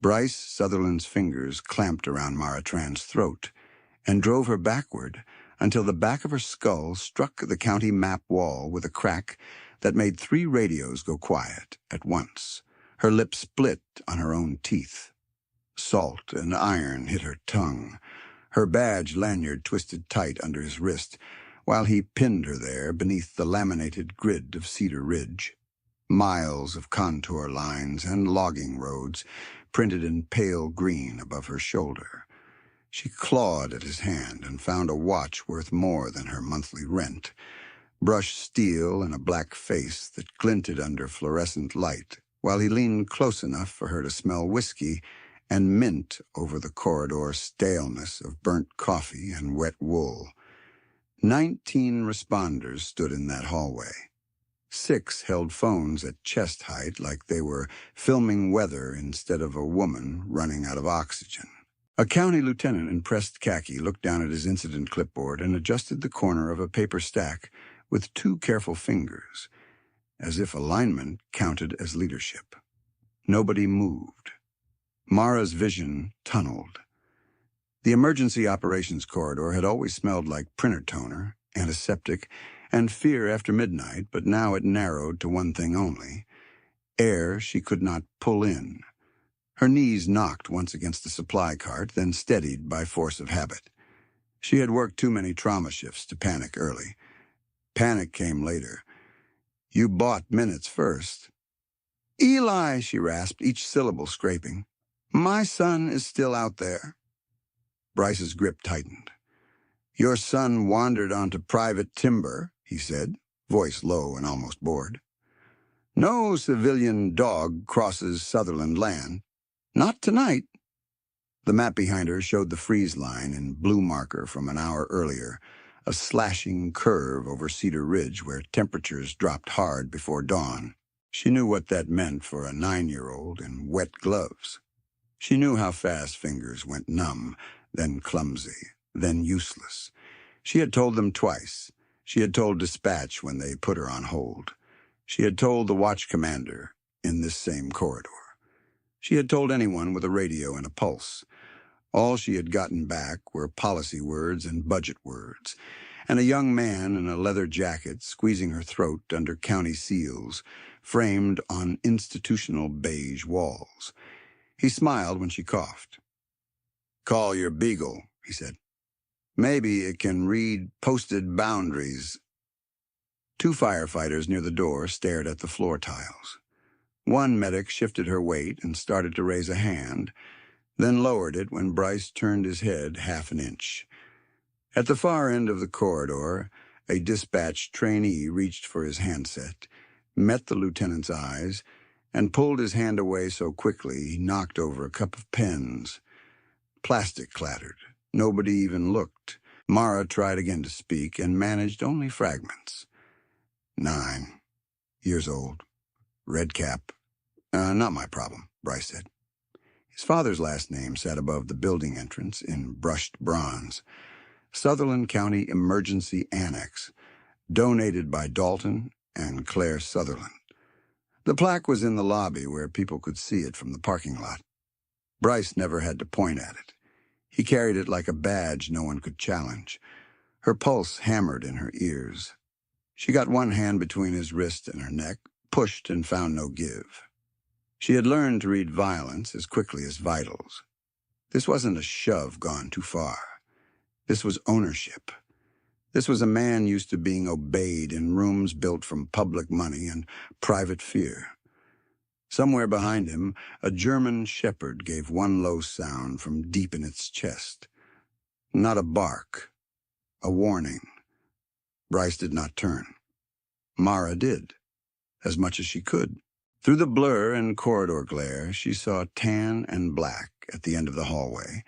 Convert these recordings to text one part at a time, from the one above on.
Bryce Sutherland's fingers clamped around Mara Tran's throat and drove her backward until the back of her skull struck the county map wall with a crack that made 3 radios go quiet at once. Her lips split on her own teeth. Salt and iron hit her tongue. Her badge lanyard twisted tight under his wrist, while he pinned her there beneath the laminated grid of Cedar Ridge. Miles of contour lines and logging roads printed in pale green above her shoulder. She clawed at his hand and found a watch worth more than her monthly rent, brushed steel and a black face that glinted under fluorescent light, while he leaned close enough for her to smell whiskey and mint over the corridor staleness of burnt coffee and wet wool. 19 responders stood in that hallway. 6 held phones at chest height like they were filming weather instead of a woman running out of oxygen. A county lieutenant in pressed khaki looked down at his incident clipboard and adjusted the corner of a paper stack with 2 careful fingers, as if alignment counted as leadership. Nobody moved. Mara's vision tunneled. The emergency operations corridor had always smelled like printer toner, antiseptic, and fear after midnight, but now it narrowed to one thing only: air she could not pull in. Her knees knocked once against the supply cart, then steadied by force of habit. She had worked too many trauma shifts to panic early. Panic came later. You bought minutes first. "Eli," she rasped, each syllable scraping. "My son is still out there." Bryce's grip tightened. "Your son wandered onto private timber," he said, voice low and almost bored. "No civilian dog crosses Sutherland land. Not tonight." The map behind her showed the freeze line in blue marker from an hour earlier, a slashing curve over Cedar Ridge where temperatures dropped hard before dawn. She knew what that meant for a 9-year-old in wet gloves. She knew how fast fingers went numb, then clumsy, then useless. She had told them twice. She had told dispatch when they put her on hold. She had told the watch commander in this same corridor. She had told anyone with a radio and a pulse. All she had gotten back were policy words and budget words, and a young man in a leather jacket squeezing her throat under county seals framed on institutional beige walls. He smiled when she coughed. "Call your beagle," he said. "Maybe it can read posted boundaries." 2 firefighters near the door stared at the floor tiles. One medic shifted her weight and started to raise a hand, then lowered it when Bryce turned his head half an inch. At the far end of the corridor, a dispatch trainee reached for his handset, met the lieutenant's eyes, and pulled his hand away so quickly he knocked over a cup of pens. Plastic clattered. Nobody even looked. Mara tried again to speak and managed only fragments. 9 years old. Red cap. Not my problem, Bryce said. His father's last name sat above the building entrance in brushed bronze. Sutherland County Emergency Annex, donated by Dalton and Claire Sutherland. The plaque was in the lobby where people could see it from the parking lot. Bryce never had to point at it. He carried it like a badge no one could challenge. Her pulse hammered in her ears. She got one hand between his wrist and her neck, pushed and found no give. She had learned to read violence as quickly as vitals. This wasn't a shove gone too far. This was ownership. This was a man used to being obeyed in rooms built from public money and private fear. Somewhere behind him, a German shepherd gave one low sound from deep in its chest. Not a bark, a warning. Bryce did not turn. Mara did, as much as she could. Through the blur and corridor glare, she saw tan and black at the end of the hallway,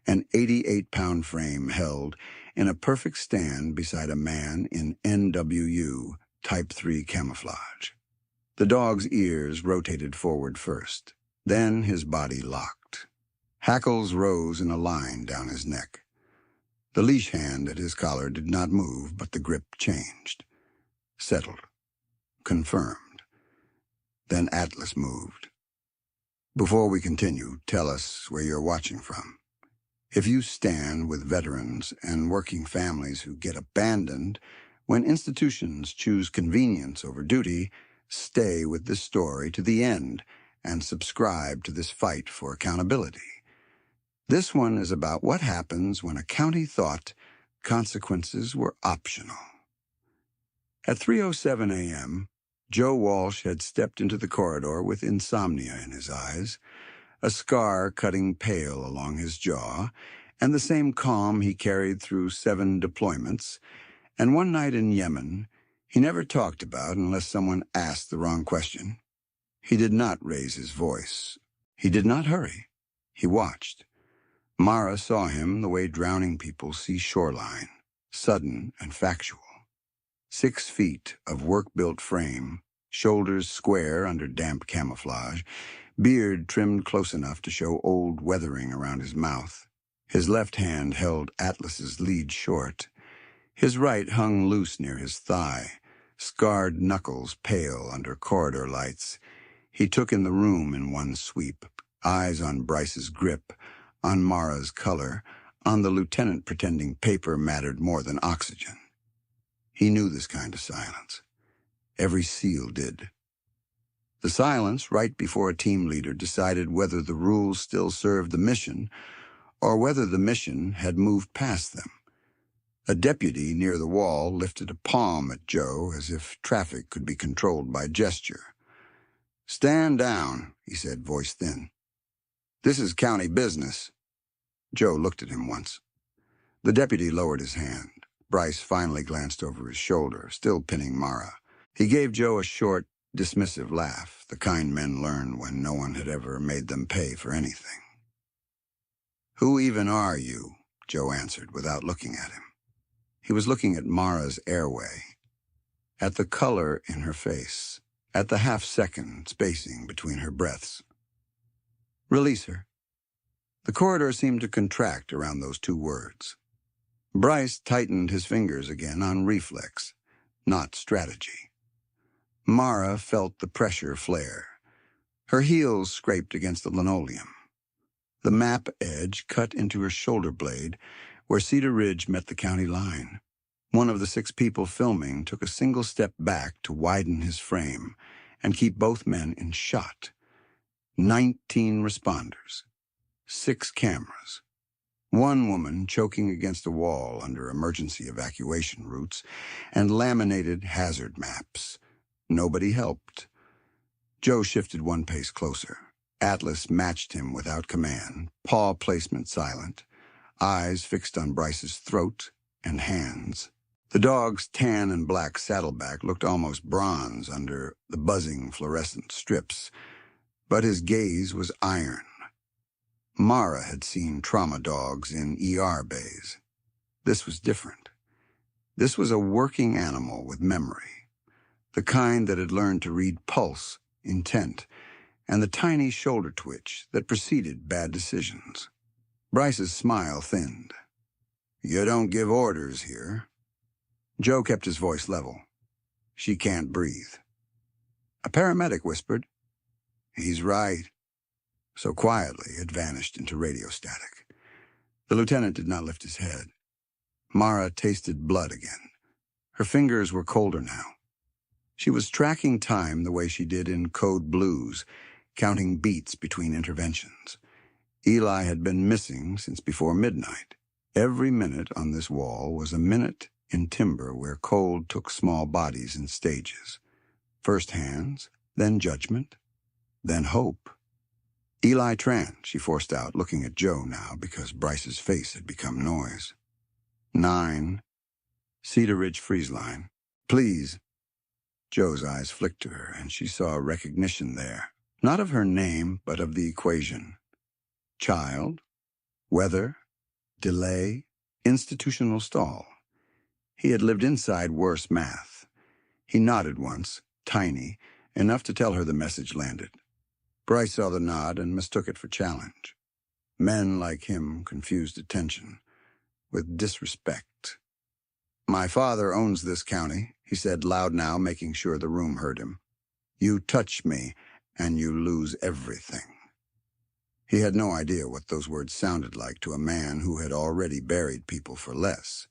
an 88-pound frame held in a perfect stand beside a man in NWU Type 3 camouflage. The dog's ears rotated forward first. Then his body locked. Hackles rose in a line down his neck. The leash hand at his collar did not move, but the grip changed. Settled. Confirmed. Then Atlas moved. Before we continue, tell us where you're watching from. If you stand with veterans and working families who get abandoned when institutions choose convenience over duty, stay with this story to the end and subscribe to this fight for accountability. This one is about what happens when a county thought consequences were optional. At 3:07 a.m., Joe Walsh had stepped into the corridor with insomnia in his eyes, a scar cutting pale along his jaw, and the same calm he carried through 7 deployments, and one night in Yemen he never talked about unless someone asked the wrong question. He did not raise his voice. He did not hurry. He watched. Mara saw him the way drowning people see shoreline, sudden and factual. 6 feet of work-built frame, shoulders square under damp camouflage, beard trimmed close enough to show old weathering around his mouth. His left hand held Atlas's lead short. His right hung loose near his thigh, scarred knuckles pale under corridor lights. He took in the room in one sweep, eyes on Bryce's grip, on Mara's color, on the lieutenant pretending paper mattered more than oxygen. He knew this kind of silence. Every SEAL did. The silence right before a team leader decided whether the rules still served the mission or whether the mission had moved past them. A deputy near the wall lifted a palm at Joe as if traffic could be controlled by gesture. "Stand down," he said, voice thin. "This is county business." Joe looked at him once. The deputy lowered his hand. Bryce finally glanced over his shoulder, still pinning Mara. He gave Joe a short, dismissive laugh, the kind men learned when no one had ever made them pay for anything. "Who even are you?" Joe answered without looking at him. He was looking at Mara's airway, at the color in her face, at the half-second spacing between her breaths. "Release her." The corridor seemed to contract around those 2 words. Bryce tightened his fingers again on reflex, not strategy. Mara felt the pressure flare. Her heels scraped against the linoleum. The map edge cut into her shoulder blade where Cedar Ridge met the county line. One of the 6 people filming took a single step back to widen his frame and keep both men in shot. 19 responders. 6 cameras. 1 woman choking against a wall under emergency evacuation routes, and laminated hazard maps. Nobody helped. Joe shifted 1 pace closer. Atlas matched him without command, paw placement silent, eyes fixed on Bryce's throat and hands. The dog's tan and black saddleback looked almost bronze under the buzzing fluorescent strips, but his gaze was iron. Mara had seen trauma dogs in ER bays. This was different. This was a working animal with memory, the kind that had learned to read pulse, intent, and the tiny shoulder twitch that preceded bad decisions. Bryce's smile thinned. "You don't give orders here." Joe kept his voice level. "She can't breathe." A paramedic whispered, "He's right." So quietly it vanished into radio static. The lieutenant did not lift his head. Mara tasted blood again. Her fingers were colder now. She was tracking time the way she did in Code Blues, counting beats between interventions. Eli had been missing since before midnight. Every minute on this wall was a minute in timber where cold took small bodies in stages. First hands, then judgment, then hope. "Eli Tran," she forced out, looking at Joe now because Bryce's face had become noise. 9. Cedar Ridge freeze line. "Please." Joe's eyes flicked to her, and she saw recognition there, not of her name, but of the equation. Child, weather, delay, institutional stall. He had lived inside worse math. He nodded once, tiny, enough to tell her the message landed. Bryce saw the nod and mistook it for challenge. Men like him confused attention with disrespect. "My father owns this county," he said loud now, making sure the room heard him. "You touch me, and you lose everything." He had no idea what those words sounded like to a man who had already buried people for less.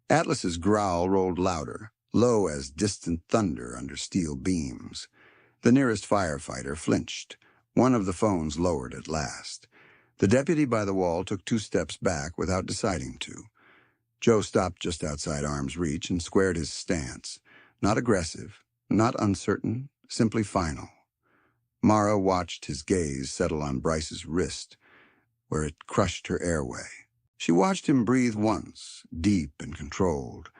Atlas's growl rolled louder, low as distant thunder under steel beams. The nearest firefighter flinched. One of the phones lowered at last. The deputy by the wall took 2 steps back without deciding to. Joe stopped just outside arm's reach and squared his stance. Not aggressive, not uncertain, simply final. Mara watched his gaze settle on Bryce's wrist, where it crushed her airway. She watched him breathe once, deep and controlled,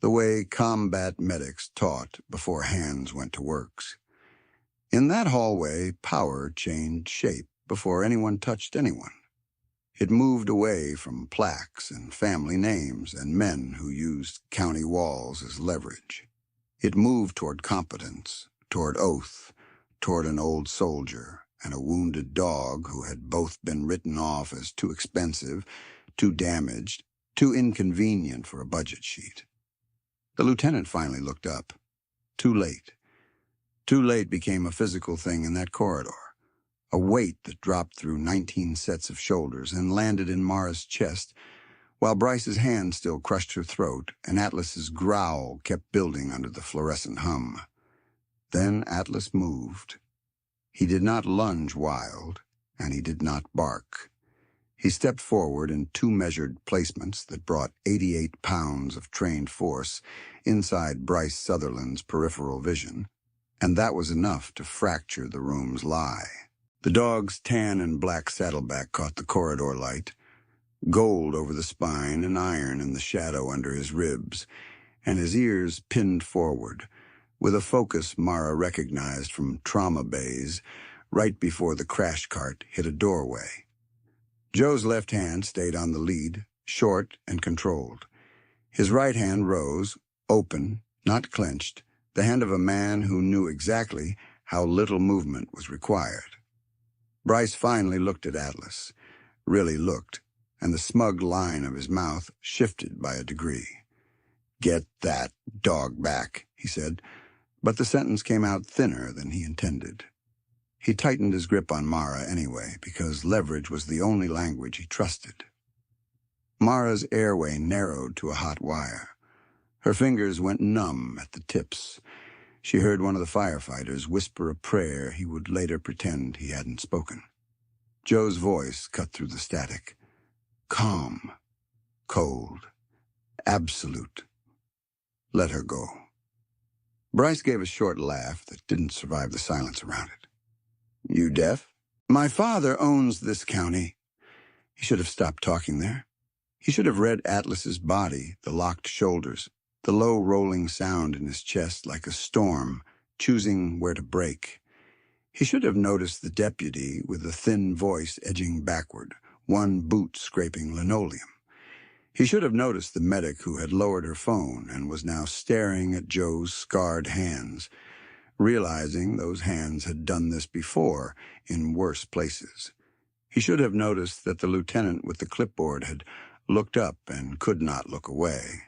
the way combat medics taught before hands went to works. In that hallway, power changed shape before anyone touched anyone. It moved away from plaques and family names and men who used county walls as leverage. It moved toward competence, toward oath, toward an old soldier and a wounded dog who had both been written off as too expensive, too damaged, too inconvenient for a budget sheet. The lieutenant finally looked up. Too late. Too late became a physical thing in that corridor, a weight that dropped through 19 sets of shoulders and landed in Mara's chest, while Bryce's hand still crushed her throat and Atlas's growl kept building under the fluorescent hum. Then Atlas moved. He did not lunge wild, and he did not bark. He stepped forward in 2 measured placements that brought 88 pounds of trained force inside Bryce Sutherland's peripheral vision, and that was enough to fracture the room's lie. The dog's tan and black saddleback caught the corridor light, gold over the spine and iron in the shadow under his ribs, and his ears pinned forward, with a focus Mara recognized from trauma bays right before the crash cart hit a doorway. Joe's left hand stayed on the lead, short and controlled. His right hand rose, open, not clenched, the hand of a man who knew exactly how little movement was required. Bryce finally looked at Atlas, really looked, and the smug line of his mouth shifted by a degree. "Get that dog back," he said, but the sentence came out thinner than he intended. He tightened his grip on Mara anyway, because leverage was the only language he trusted. Mara's airway narrowed to a hot wire. Her fingers went numb at the tips. She heard one of the firefighters whisper a prayer he would later pretend he hadn't spoken. Joe's voice cut through the static. Calm, cold, absolute. Let her go. Bryce gave a short laugh that didn't survive the silence around it. "You deaf?" "My father owns this county." He should have stopped talking there. He should have read Atlas's body, the locked shoulders, the low rolling sound in his chest like a storm, choosing where to break. He should have noticed the deputy with the thin voice edging backward, one boot scraping linoleum. He should have noticed the medic who had lowered her phone and was now staring at Joe's scarred hands, realizing those hands had done this before in worse places. He should have noticed that the lieutenant with the clipboard had looked up and could not look away.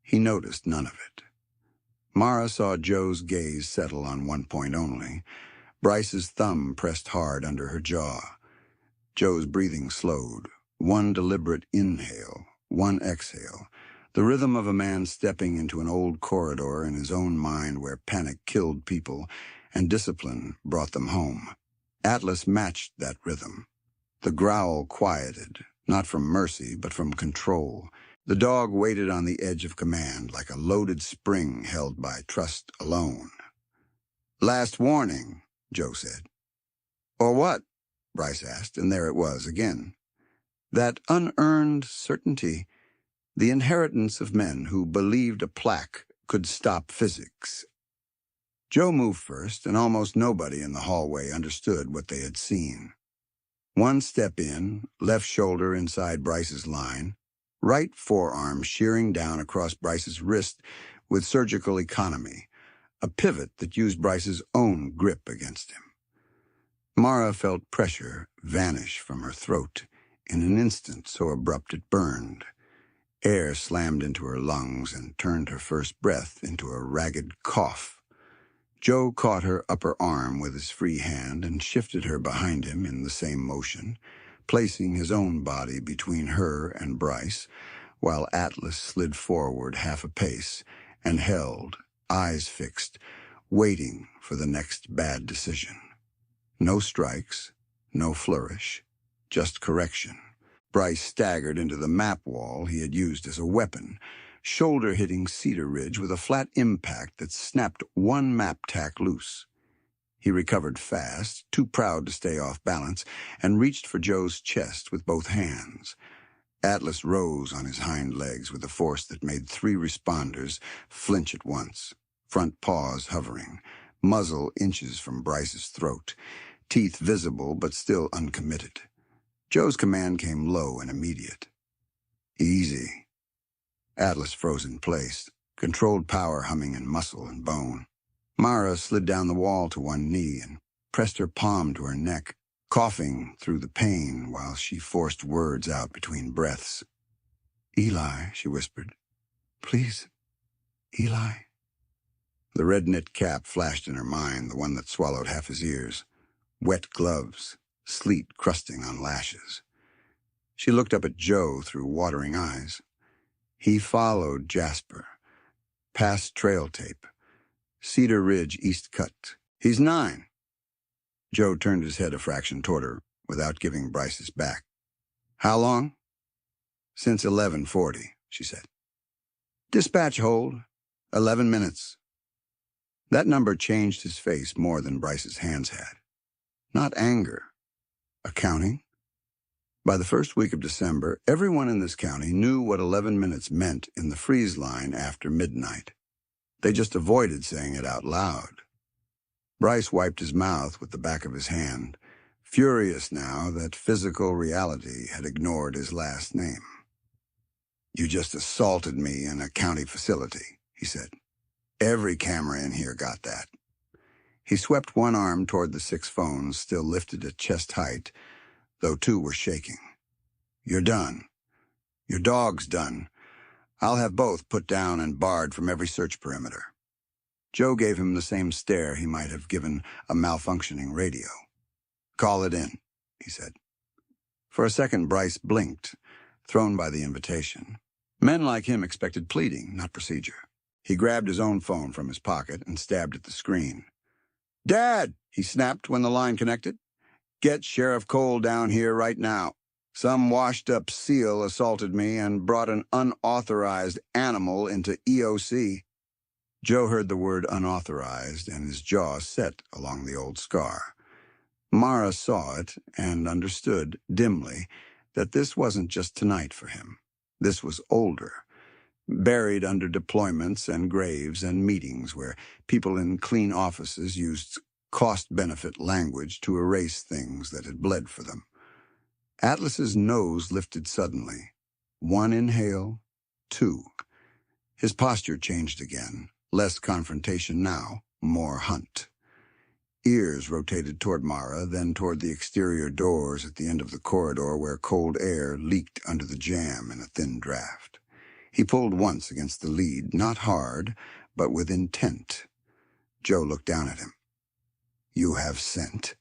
He noticed none of it. Mara saw Joe's gaze settle on one point only. Bryce's thumb pressed hard under her jaw. Joe's breathing slowed. One deliberate inhale, one exhale. The rhythm of a man stepping into an old corridor in his own mind where panic killed people and discipline brought them home. Atlas matched that rhythm. The growl quieted, not from mercy, but from control. The dog waited on the edge of command like a loaded spring held by trust alone. "Last warning," Joe said. "Or what?" Bryce asked, and there it was again. That unearned certainty, the inheritance of men who believed a plaque could stop physics. Joe moved first, and almost nobody in the hallway understood what they had seen. One step in, left shoulder inside Bryce's line, right forearm shearing down across Bryce's wrist with surgical economy, a pivot that used Bryce's own grip against him. Mara felt pressure vanish from her throat in an instant so abrupt it burned. Air slammed into her lungs and turned her first breath into a ragged cough. Joe caught her upper arm with his free hand and shifted her behind him in the same motion, placing his own body between her and Bryce, while Atlas slid forward half a pace and held, eyes fixed, waiting for the next bad decision. No strikes, no flourish, just correction. Bryce staggered into the map wall he had used as a weapon, shoulder hitting Cedar Ridge with a flat impact that snapped one map tack loose. He recovered fast, too proud to stay off balance, and reached for Joe's chest with both hands. Atlas rose on his hind legs with a force that made 3 responders flinch at once, front paws hovering, muzzle inches from Bryce's throat, teeth visible but still uncommitted. Joe's command came low and immediate. Easy. Atlas froze in place, controlled power humming in muscle and bone. Mara slid down the wall to one knee and pressed her palm to her neck, coughing through the pain while she forced words out between breaths. "Eli," she whispered. "Please, Eli." The red knit cap flashed in her mind, the one that swallowed half his ears. Wet gloves, sleet crusting on lashes. She looked up at Joe through watering eyes. He followed Jasper, past trail tape, Cedar Ridge East Cut. "He's 9. Joe turned his head a fraction toward her, without giving Bryce his back. "How long?" "Since 11:40, she said. "Dispatch hold. 11 minutes. That number changed his face more than Bryce's hands had. Not anger. Accounting. By the first week of December, everyone in this county knew what 11 minutes meant in the freeze line after midnight. They just avoided saying it out loud. Bryce wiped his mouth with the back of his hand, furious now that physical reality had ignored his last name. "You just assaulted me in a county facility," he said. "Every camera in here got that." He swept one arm toward the 6 phones still lifted at chest height, though 2 were shaking. "You're done. Your dog's done. I'll have both put down and barred from every search perimeter." Joe gave him the same stare he might have given a malfunctioning radio. "Call it in," he said. For a second, Bryce blinked, thrown by the invitation. Men like him expected pleading, not procedure. He grabbed his own phone from his pocket and stabbed at the screen. "Dad," he snapped when the line connected. "Get Sheriff Cole down here right now. Some washed-up SEAL assaulted me and brought an unauthorized animal into EOC." Joe heard the word unauthorized, and his jaw set along the old scar. Mara saw it and understood, dimly, that this wasn't just tonight for him. This was older, buried under deployments and graves and meetings where people in clean offices used cost-benefit language to erase things that had bled for them. Atlas's nose lifted suddenly. 1 inhale, 2. His posture changed again. Less confrontation now, more hunt. Ears rotated toward Mara, then toward the exterior doors at the end of the corridor where cold air leaked under the jam in a thin draft. He pulled once against the lead, not hard, but with intent. Joe looked down at him. "You have scent."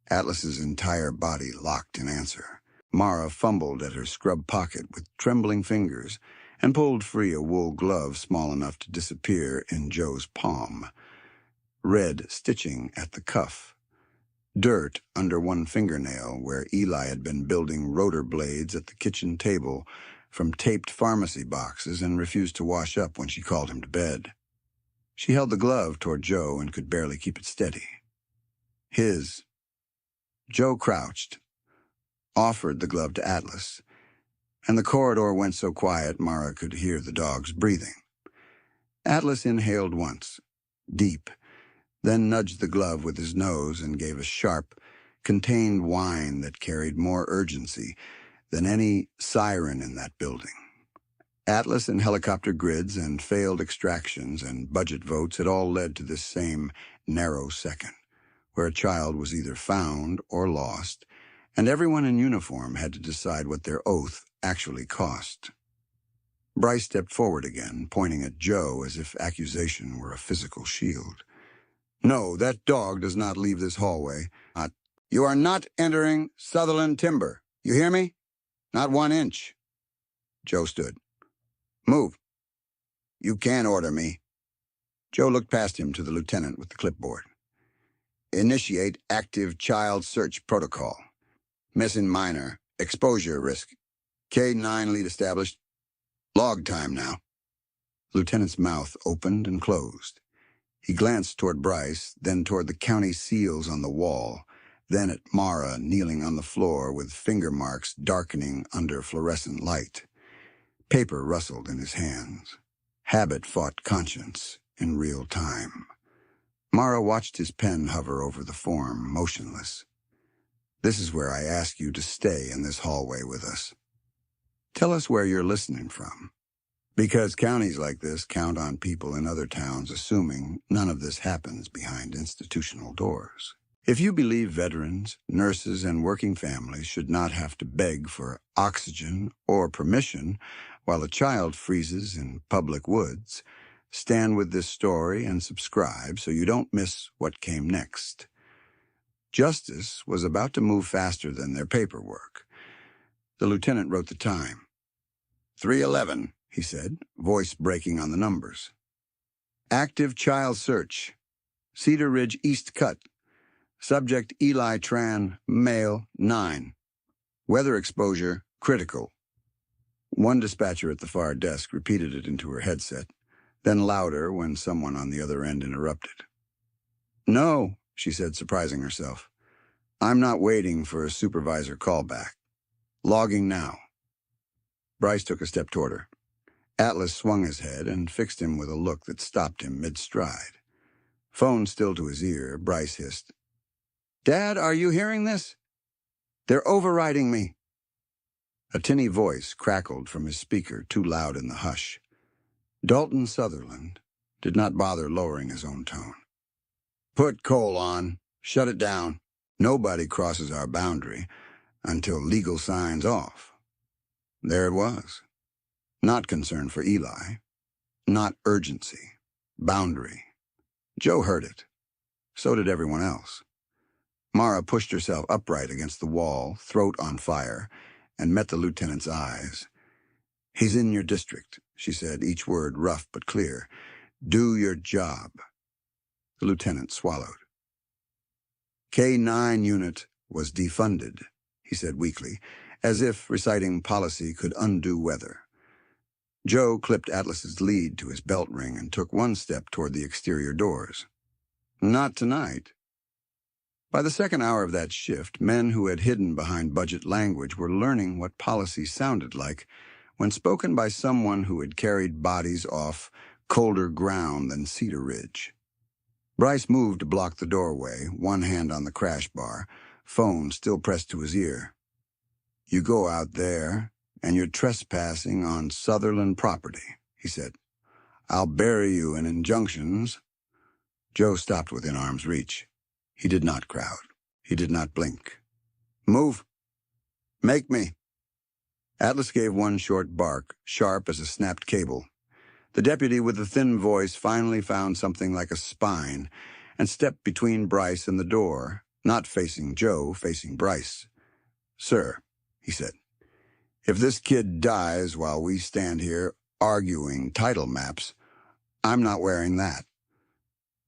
Atlas's entire body locked in answer. Mara fumbled at her scrub pocket with trembling fingers and pulled free a wool glove small enough to disappear in Joe's palm. Red stitching at the cuff. Dirt under one fingernail where Eli had been building rotor blades at the kitchen table from taped pharmacy boxes and refused to wash up when she called him to bed. She held the glove toward Joe and could barely keep it steady. "His." Joe crouched, offered the glove to Atlas, and the corridor went so quiet Mara could hear the dogs breathing. Atlas inhaled once, deep, then nudged the glove with his nose and gave a sharp, contained whine that carried more urgency than any siren in that building. Atlas and helicopter grids and failed extractions and budget votes had all led to this same narrow second, where a child was either found or lost, and everyone in uniform had to decide what their oath actually cost. Bryce stepped forward again, pointing at Joe as if accusation were a physical shield. No, that dog does not leave this hallway. You are not entering Sutherland Timber. You hear me? Not 1 inch. Joe stood. Move. You can order me. Joe looked past him to the lieutenant with the clipboard. Initiate active child search protocol. Missing minor. Exposure risk. K9 lead established. Log time now. Lieutenant's mouth opened and closed. He glanced toward Bryce, then toward the county seals on the wall, then at Mara kneeling on the floor with finger marks darkening under fluorescent light. Paper rustled in his hands. Habit fought conscience in real time. Mara watched his pen hover over the form, motionless. This is where I ask you to stay in this hallway with us. Tell us where you're listening from. Because counties like this count on people in other towns assuming none of this happens behind institutional doors. If you believe veterans, nurses, and working families should not have to beg for oxygen or permission while a child freezes in public woods, stand with this story and subscribe so you don't miss what came next. Justice was about to move faster than their paperwork. The lieutenant wrote the time. 3:11, he said, voice breaking on the numbers. Active child search. Cedar Ridge East Cut. Subject Eli Tran, male, 9. Weather exposure, critical. One dispatcher at the far desk repeated it into her headset, then louder when someone on the other end interrupted. No, she said, surprising herself. I'm not waiting for a supervisor callback. Logging now. Bryce took a step toward her. Atlas swung his head and fixed him with a look that stopped him mid-stride. Phone still to his ear, Bryce hissed. Dad, are you hearing this? They're overriding me. A tinny voice crackled from his speaker, too loud in the hush. Dalton Sutherland did not bother lowering his own tone. Put coal on. Shut it down. Nobody crosses our boundary until legal signs off. There it was. Not concern for Eli. Not urgency. Boundary. Joe heard it. So did everyone else. Mara pushed herself upright against the wall, throat on fire, and met the lieutenant's eyes. He's in your district, she said, each word rough but clear. Do your job. The lieutenant swallowed. K9 unit was defunded, he said weakly, as if reciting policy could undo weather. Joe clipped Atlas's lead to his belt ring and took one step toward the exterior doors. Not tonight. By the second hour of that shift, men who had hidden behind budget language were learning what policy sounded like when spoken by someone who had carried bodies off colder ground than Cedar Ridge. Bryce moved to block the doorway, one hand on the crash bar, phone still pressed to his ear. You go out there, and you're trespassing on Sutherland property, he said. I'll bury you in injunctions. Joe stopped within arm's reach. He did not crowd. He did not blink. Move. Make me. Atlas gave one short bark, sharp as a snapped cable. The deputy with the thin voice finally found something like a spine and stepped between Bryce and the door, not facing Joe, facing Bryce. Sir, he said, if this kid dies while we stand here arguing title maps, I'm not wearing that.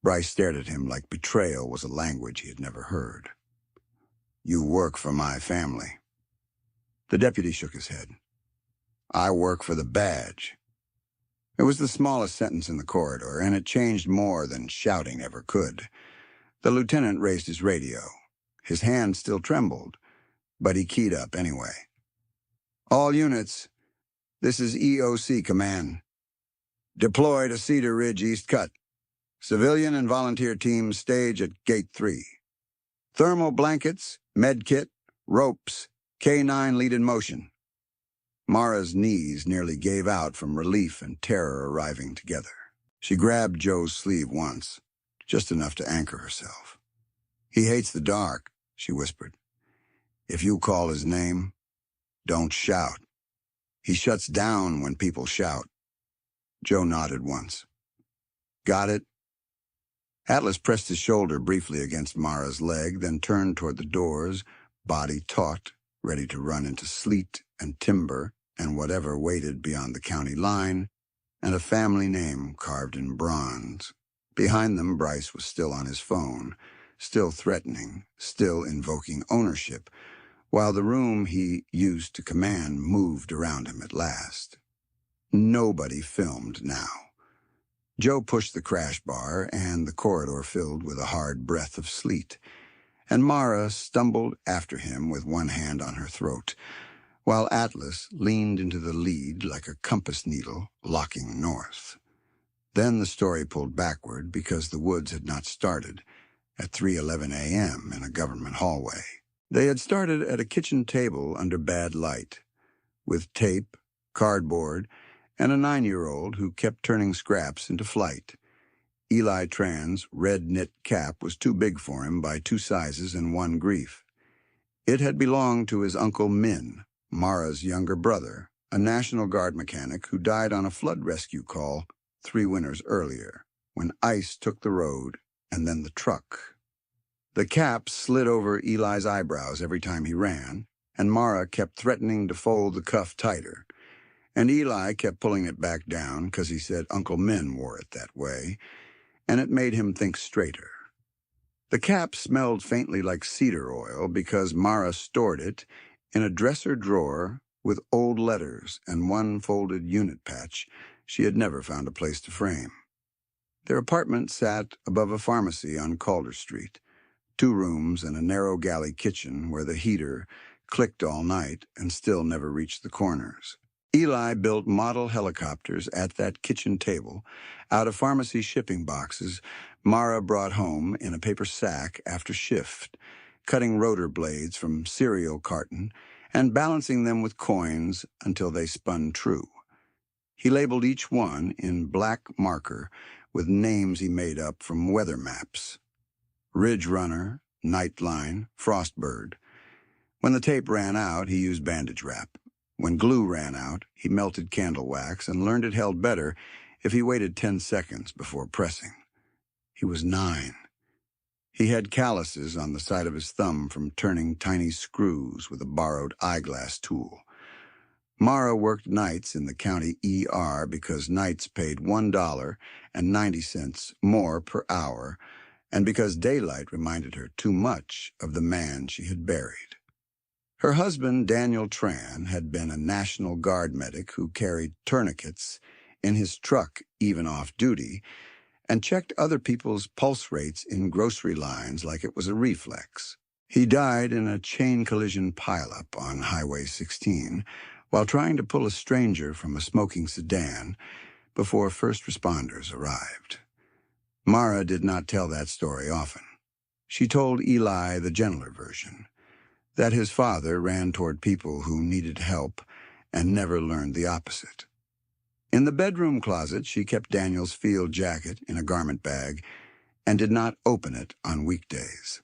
Bryce stared at him like betrayal was a language he had never heard. You work for my family. The deputy shook his head. I work for the badge. It was the smallest sentence in the corridor, and it changed more than shouting ever could. The lieutenant raised his radio. His hand still trembled, but he keyed up anyway. All units, this is EOC command. Deploy to Cedar Ridge East Cut. Civilian and volunteer teams stage at Gate 3. Thermal blankets, med kit, ropes, K9 lead in motion. Mara's knees nearly gave out from relief and terror arriving together. She grabbed Joe's sleeve once, just enough to anchor herself. He hates the dark, she whispered. If you call his name, don't shout. He shuts down when people shout. Joe nodded once. Got it? Atlas pressed his shoulder briefly against Mara's leg, then turned toward the doors, body taut, ready to run into sleet and timber and whatever waited beyond the county line, and a family name carved in bronze. Behind them, Bryce was still on his phone, still threatening, still invoking ownership, while the room he used to command moved around him at last. Nobody filmed now. Joe pushed the crash bar, and the corridor filled with a hard breath of sleet, and Mara stumbled after him with one hand on her throat, while Atlas leaned into the lead like a compass needle locking north. Then the story pulled backward because the woods had not started at 3:11 a.m. in a government hallway. They had started at a kitchen table under bad light, with tape, cardboard, and a 9-year-old who kept turning scraps into flight. Eli Tran's red knit cap was too big for him by 2 sizes and 1 grief. It had belonged to his Uncle Min, Mara's younger brother, a National Guard mechanic who died on a flood rescue call 3 winters earlier, when ice took the road and then the truck. The cap slid over Eli's eyebrows every time he ran, and Mara kept threatening to fold the cuff tighter. And Eli kept pulling it back down because he said Uncle Min wore it that way, and it made him think straighter. The cap smelled faintly like cedar oil because Mara stored it in a dresser drawer with old letters and 1 folded unit patch she had never found a place to frame. Their apartment sat above a pharmacy on Calder Street, 2 rooms and a narrow galley kitchen where the heater clicked all night and still never reached the corners. Eli built model helicopters at that kitchen table out of pharmacy shipping boxes Mara brought home in a paper sack after shift, cutting rotor blades from cereal carton and balancing them with coins until they spun true. He labeled each one in black marker with names he made up from weather maps: Ridge Runner, Nightline, Frostbird. When the tape ran out, he used bandage wrap. When glue ran out, he melted candle wax and learned it held better if he waited 10 seconds before pressing. He was 9. He had calluses on the side of his thumb from turning tiny screws with a borrowed eyeglass tool. Mara worked nights in the county ER because nights paid $1.90 more per hour, and because daylight reminded her too much of the man she had buried. Her husband, Daniel Tran, had been a National Guard medic who carried tourniquets in his truck even off duty and checked other people's pulse rates in grocery lines like it was a reflex. He died in a chain collision pileup on Highway 16 while trying to pull a stranger from a smoking sedan before first responders arrived. Mara did not tell that story often. She told Eli the gentler version, that his father ran toward people who needed help and never learned the opposite. In the bedroom closet, she kept Daniel's field jacket in a garment bag and did not open it on weekdays.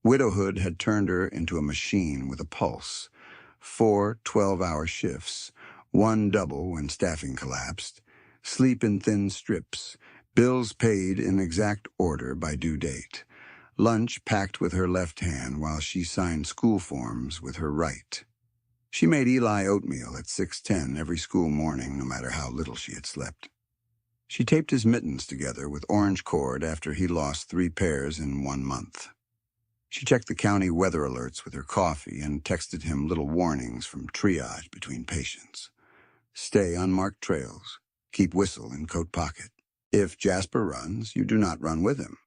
Widowhood had turned her into a machine with a pulse. 4 12-hour shifts, 1 double when staffing collapsed, sleep in thin strips, bills paid in exact order by due date, lunch packed with her left hand while she signed school forms with her right. She made Eli oatmeal at 6:10 every school morning, no matter how little she had slept. She taped his mittens together with orange cord after he lost 3 pairs in 1 month. She checked the county weather alerts with her coffee and texted him little warnings from triage between patients. Stay on marked trails. Keep whistle in coat pocket. If Jasper runs, you do not run with him.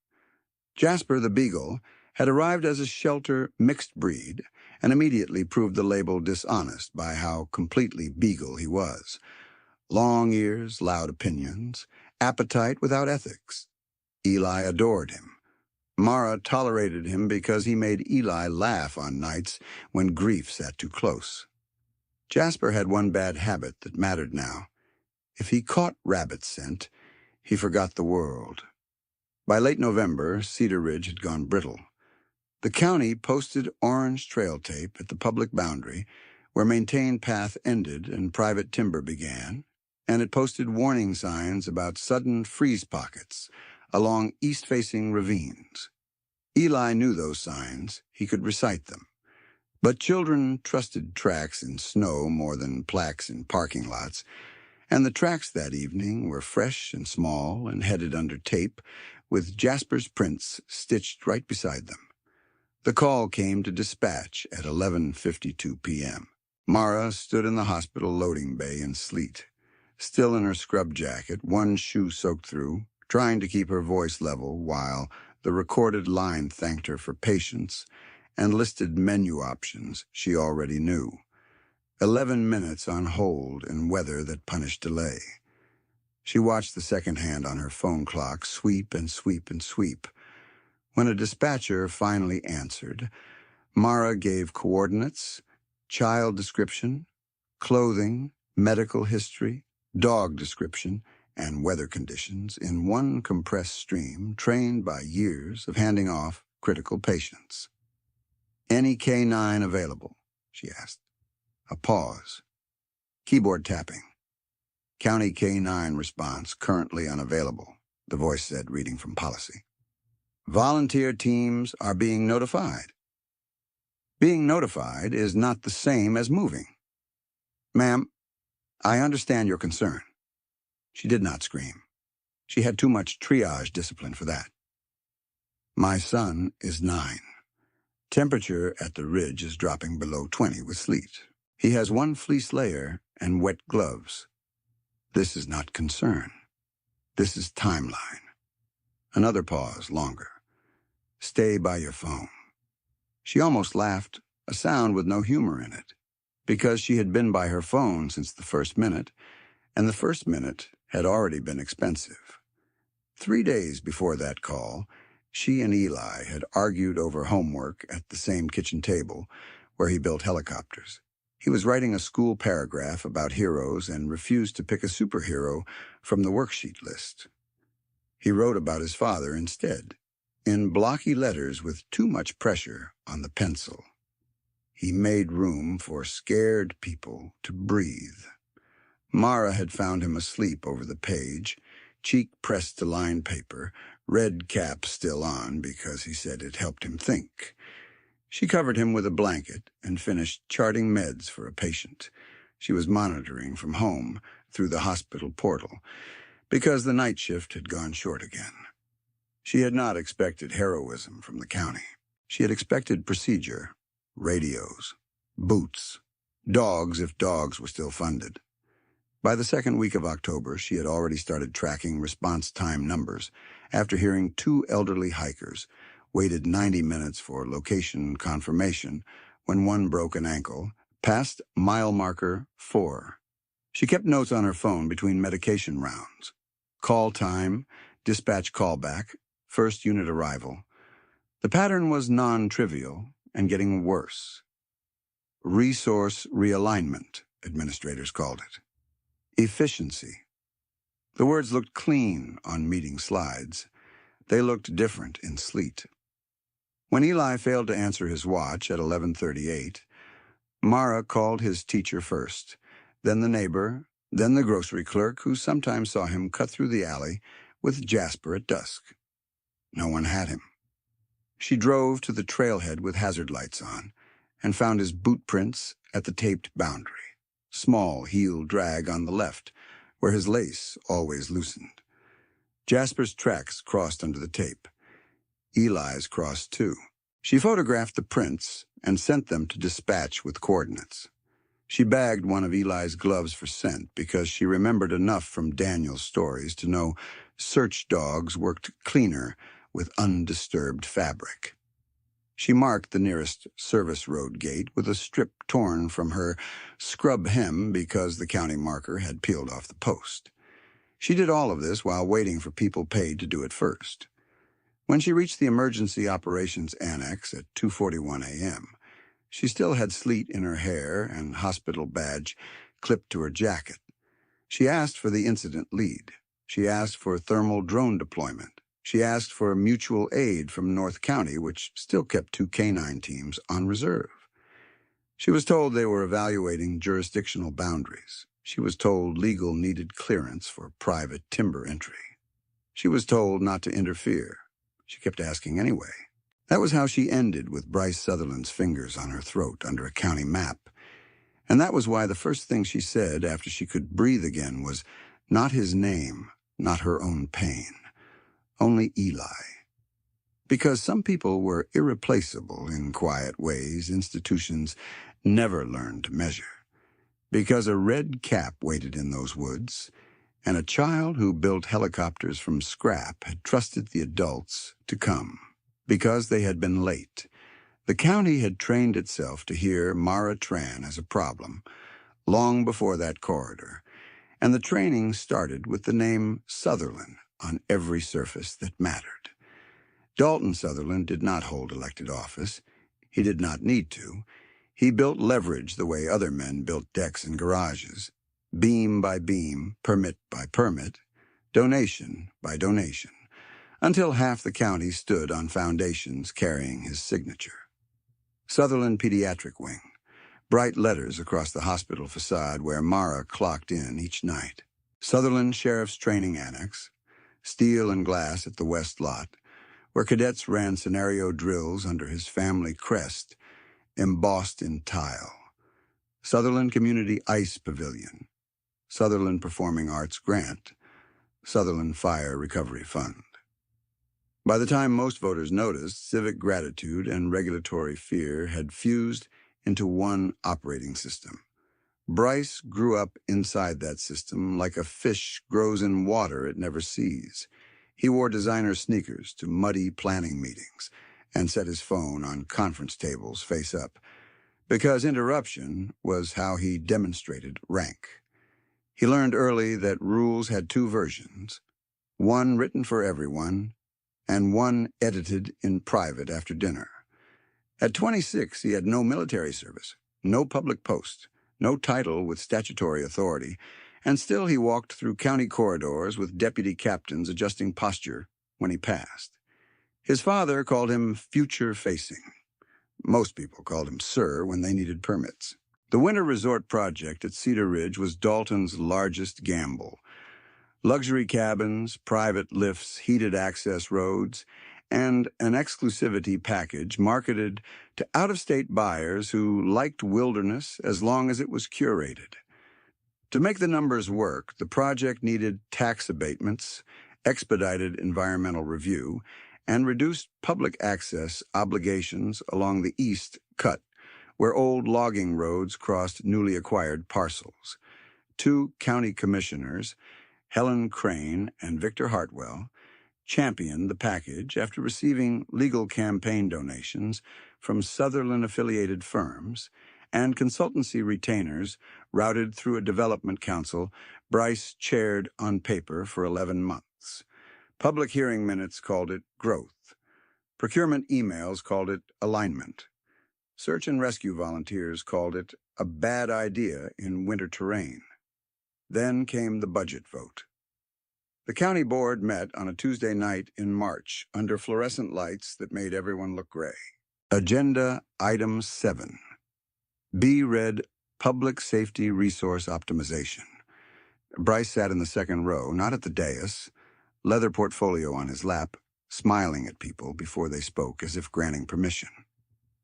Jasper the Beagle had arrived as a shelter mixed breed and immediately proved the label dishonest by how completely beagle he was. Long ears, loud opinions, appetite without ethics. Eli adored him. Mara tolerated him because he made Eli laugh on nights when grief sat too close. Jasper had one bad habit that mattered now. If he caught rabbit scent, he forgot the world. By late November, Cedar Ridge had gone brittle. The county posted orange trail tape at the public boundary where maintained path ended and private timber began, and it posted warning signs about sudden freeze pockets along east-facing ravines. Eli knew those signs. He could recite them. But children trusted tracks in snow more than plaques in parking lots, and the tracks that evening were fresh and small and headed under tape, with Jasper's prints stitched right beside them. The call came to dispatch at 11:52 p.m. Mara stood in the hospital loading bay in sleet, still in her scrub jacket, one shoe soaked through, trying to keep her voice level while the recorded line thanked her for patience and listed menu options she already knew. 11 minutes on hold in weather that punished delay. She watched the second hand on her phone clock sweep and sweep and sweep. When a dispatcher finally answered, Mara gave coordinates, child description, clothing, medical history, dog description, and weather conditions in one compressed stream trained by years of handing off critical patients. "Any K-9 available?" she asked. A pause. Keyboard tapping. "County K-9 response currently unavailable," the voice said, reading from policy. "Volunteer teams are being notified." "Being notified is not the same as moving." "Ma'am, I understand your concern." She did not scream. She had too much triage discipline for that. "My son is 9. Temperature at the ridge is dropping below 20 with sleet. He has one fleece layer and wet gloves. This is not concern. This is timeline." Another pause, longer. "Stay by your phone." She almost laughed, a sound with no humor in it, because she had been by her phone since the first minute, and the first minute had already been expensive. 3 days before that call, she and Eli had argued over homework at the same kitchen table where he built helicopters. He was writing a school paragraph about heroes and refused to pick a superhero from the worksheet list. He wrote about his father instead, in blocky letters with too much pressure on the pencil. He made room for scared people to breathe. Mara had found him asleep over the page, cheek pressed to lined paper, red cap still on because he said it helped him think. She covered him with a blanket and finished charting meds for a patient she was monitoring from home through the hospital portal, because the night shift had gone short again. She had not expected heroism from the county. She had expected procedure, radios, boots, dogs if dogs were still funded. By the second week of October, she had already started tracking response time numbers after hearing 2 elderly hikers waited 90 minutes for location confirmation when one broke an ankle, past mile marker 4. She kept notes on her phone between medication rounds. Call time, dispatch callback, first unit arrival. The pattern was non-trivial and getting worse. Resource realignment, administrators called it. Efficiency. The words looked clean on meeting slides. They looked different in sleet. When Eli failed to answer his watch at 11:38, Mara called his teacher first, then the neighbor, then the grocery clerk who sometimes saw him cut through the alley with Jasper at dusk. No one had him. She drove to the trailhead with hazard lights on and found his boot prints at the taped boundary. Small heel drag on the left, where his lace always loosened. Jasper's tracks crossed under the tape. Eli's crossed too. She photographed the prints and sent them to dispatch with coordinates. She bagged one of Eli's gloves for scent because she remembered enough from Daniel's stories to know search dogs worked cleaner with undisturbed fabric. She marked the nearest service road gate with a strip torn from her scrub hem because the county marker had peeled off the post. She did all of this while waiting for people paid to do it first. When she reached the Emergency Operations Annex at 2:41 a.m., she still had sleet in her hair and hospital badge clipped to her jacket. She asked for the incident lead. She asked for thermal drone deployment. She asked for mutual aid from North County, which still kept 2 canine teams on reserve. She was told they were evaluating jurisdictional boundaries. She was told legal needed clearance for private timber entry. She was told not to interfere. She kept asking anyway. That was how she ended with Bryce Sutherland's fingers on her throat under a county map. And that was why the first thing she said after she could breathe again was not his name, not her own pain, only Eli. Because some people were irreplaceable in quiet ways institutions never learned to measure. Because a red cap waited in those woods, and a child who built helicopters from scrap had trusted the adults to come. Because they had been late. The county had trained itself to hear Mara Tran as a problem long before that corridor, and the training started with the name Sutherland on every surface that mattered. Dalton Sutherland did not hold elected office. He did not need to. He built leverage the way other men built decks and garages, beam by beam, permit by permit, donation by donation, until half the county stood on foundations carrying his signature. Sutherland Pediatric Wing, bright letters across the hospital facade where Mara clocked in each night. Sutherland Sheriff's Training Annex, steel and glass at the West Lot, where cadets ran scenario drills under his family crest, embossed in tile. Sutherland Community Ice Pavilion, Sutherland Performing Arts Grant, Sutherland Fire Recovery Fund. By the time most voters noticed, civic gratitude and regulatory fear had fused into one operating system. Bryce grew up inside that system like a fish grows in water it never sees. He wore designer sneakers to muddy planning meetings and set his phone on conference tables face up, because interruption was how he demonstrated rank. He learned early that rules had two versions, one written for everyone and one edited in private after dinner. At 26, he had no military service, no public post, no title with statutory authority, and still he walked through county corridors with deputy captains adjusting posture when he passed. His father called him future-facing. Most people called him Sir when they needed permits. The winter resort project at Cedar Ridge was Dalton's largest gamble. Luxury cabins, private lifts, heated access roads, and an exclusivity package marketed to out-of-state buyers who liked wilderness as long as it was curated. To make the numbers work, the project needed tax abatements, expedited environmental review, and reduced public access obligations along the East Cut, where old logging roads crossed newly acquired parcels. 2 county commissioners, Helen Crane and Victor Hartwell, championed the package after receiving legal campaign donations from Sutherland-affiliated firms and consultancy retainers routed through a development council Bryce chaired on paper for 11 months. Public hearing minutes called it growth. Procurement emails called it alignment. Search and rescue volunteers called it a bad idea in winter terrain. Then came the budget vote. The county board met on a Tuesday night in March under fluorescent lights that made everyone look gray. Agenda Item 7. B read Public Safety Resource Optimization. Bryce sat in the second row, not at the dais, leather portfolio on his lap, smiling at people before they spoke as if granting permission.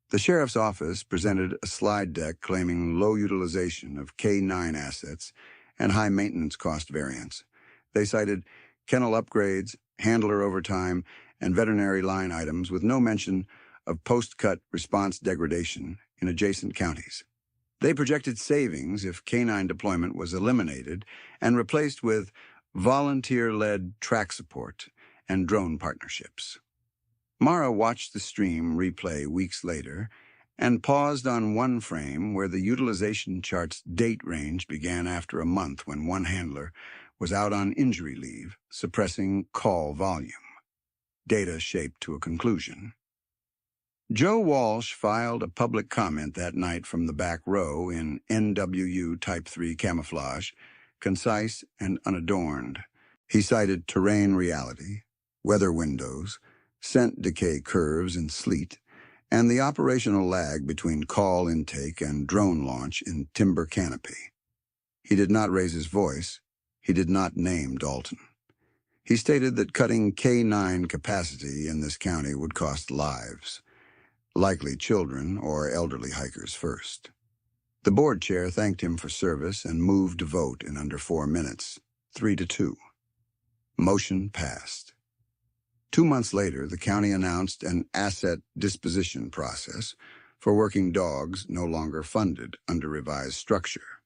The sheriff's office presented a slide deck claiming low utilization of K-9 assets and high maintenance cost variance. They cited kennel upgrades, handler overtime, and veterinary line items with no mention of post-cut response degradation in adjacent counties. They projected savings if K-9 deployment was eliminated and replaced with volunteer-led track support and drone partnerships. Mara watched the stream replay weeks later and paused on one frame where the utilization chart's date range began after a month when one handler was out on injury leave, suppressing call volume. Data shaped to a conclusion. Joe Walsh filed a public comment that night from the back row in NWU Type 3 camouflage, concise and unadorned. He cited terrain reality, weather windows, scent decay curves in sleet, and the operational lag between call intake and drone launch in timber canopy. He did not raise his voice. He did not name Dalton. He stated that cutting K9 capacity in this county would cost lives, likely children or elderly hikers first. The board chair thanked him for service and moved to vote in under 4 minutes, 3-2. Motion passed. 2 months later, the county announced an asset disposition process for working dogs no longer funded under revised structure.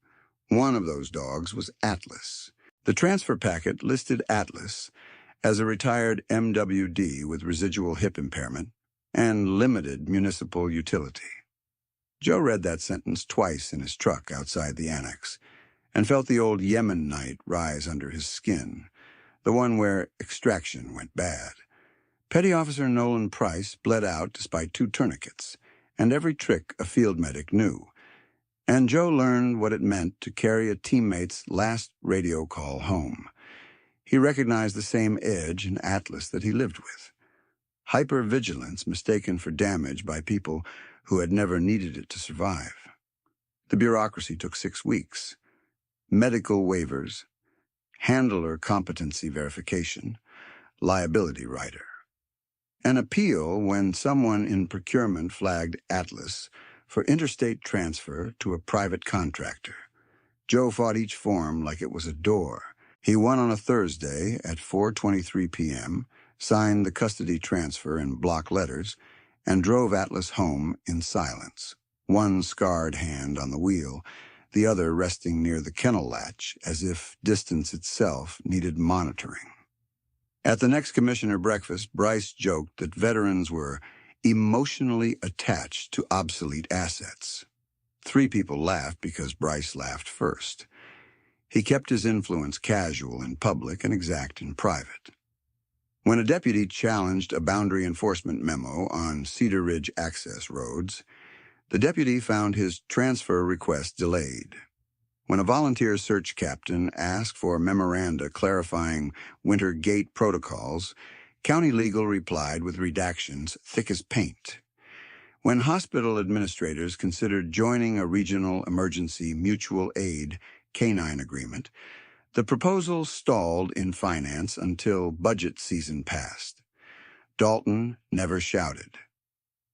One of those dogs was Atlas. The transfer packet listed Atlas as a retired MWD with residual hip impairment and limited municipal utility. Joe read that sentence twice in his truck outside the annex and felt the old Yemen night rise under his skin, the one where extraction went bad. Petty Officer Nolan Price bled out despite 2 tourniquets, and every trick a field medic knew. And Joe learned what it meant to carry a teammate's last radio call home. He recognized the same edge in Atlas that he lived with. Hypervigilance mistaken for damage by people who had never needed it to survive. The bureaucracy took 6 weeks. Medical waivers, handler competency verification, liability rider. An appeal when someone in procurement flagged Atlas for interstate transfer to a private contractor. Joe fought each form like it was a door. He won on a Thursday at 4:23 p.m., signed the custody transfer in block letters, and drove Atlas home in silence, one scarred hand on the wheel, the other resting near the kennel latch as if distance itself needed monitoring. At the next commissioner breakfast, Bryce joked that veterans were emotionally attached to obsolete assets. 3 people laughed because Bryce laughed first. He kept his influence casual in public and exact in private. When a deputy challenged a boundary enforcement memo on Cedar Ridge access roads, the deputy found his transfer request delayed. When a volunteer search captain asked for memoranda clarifying winter gate protocols, county legal replied with redactions thick as paint. When hospital administrators considered joining a regional emergency mutual aid canine agreement, the proposal stalled in finance until budget season passed. Dalton never shouted.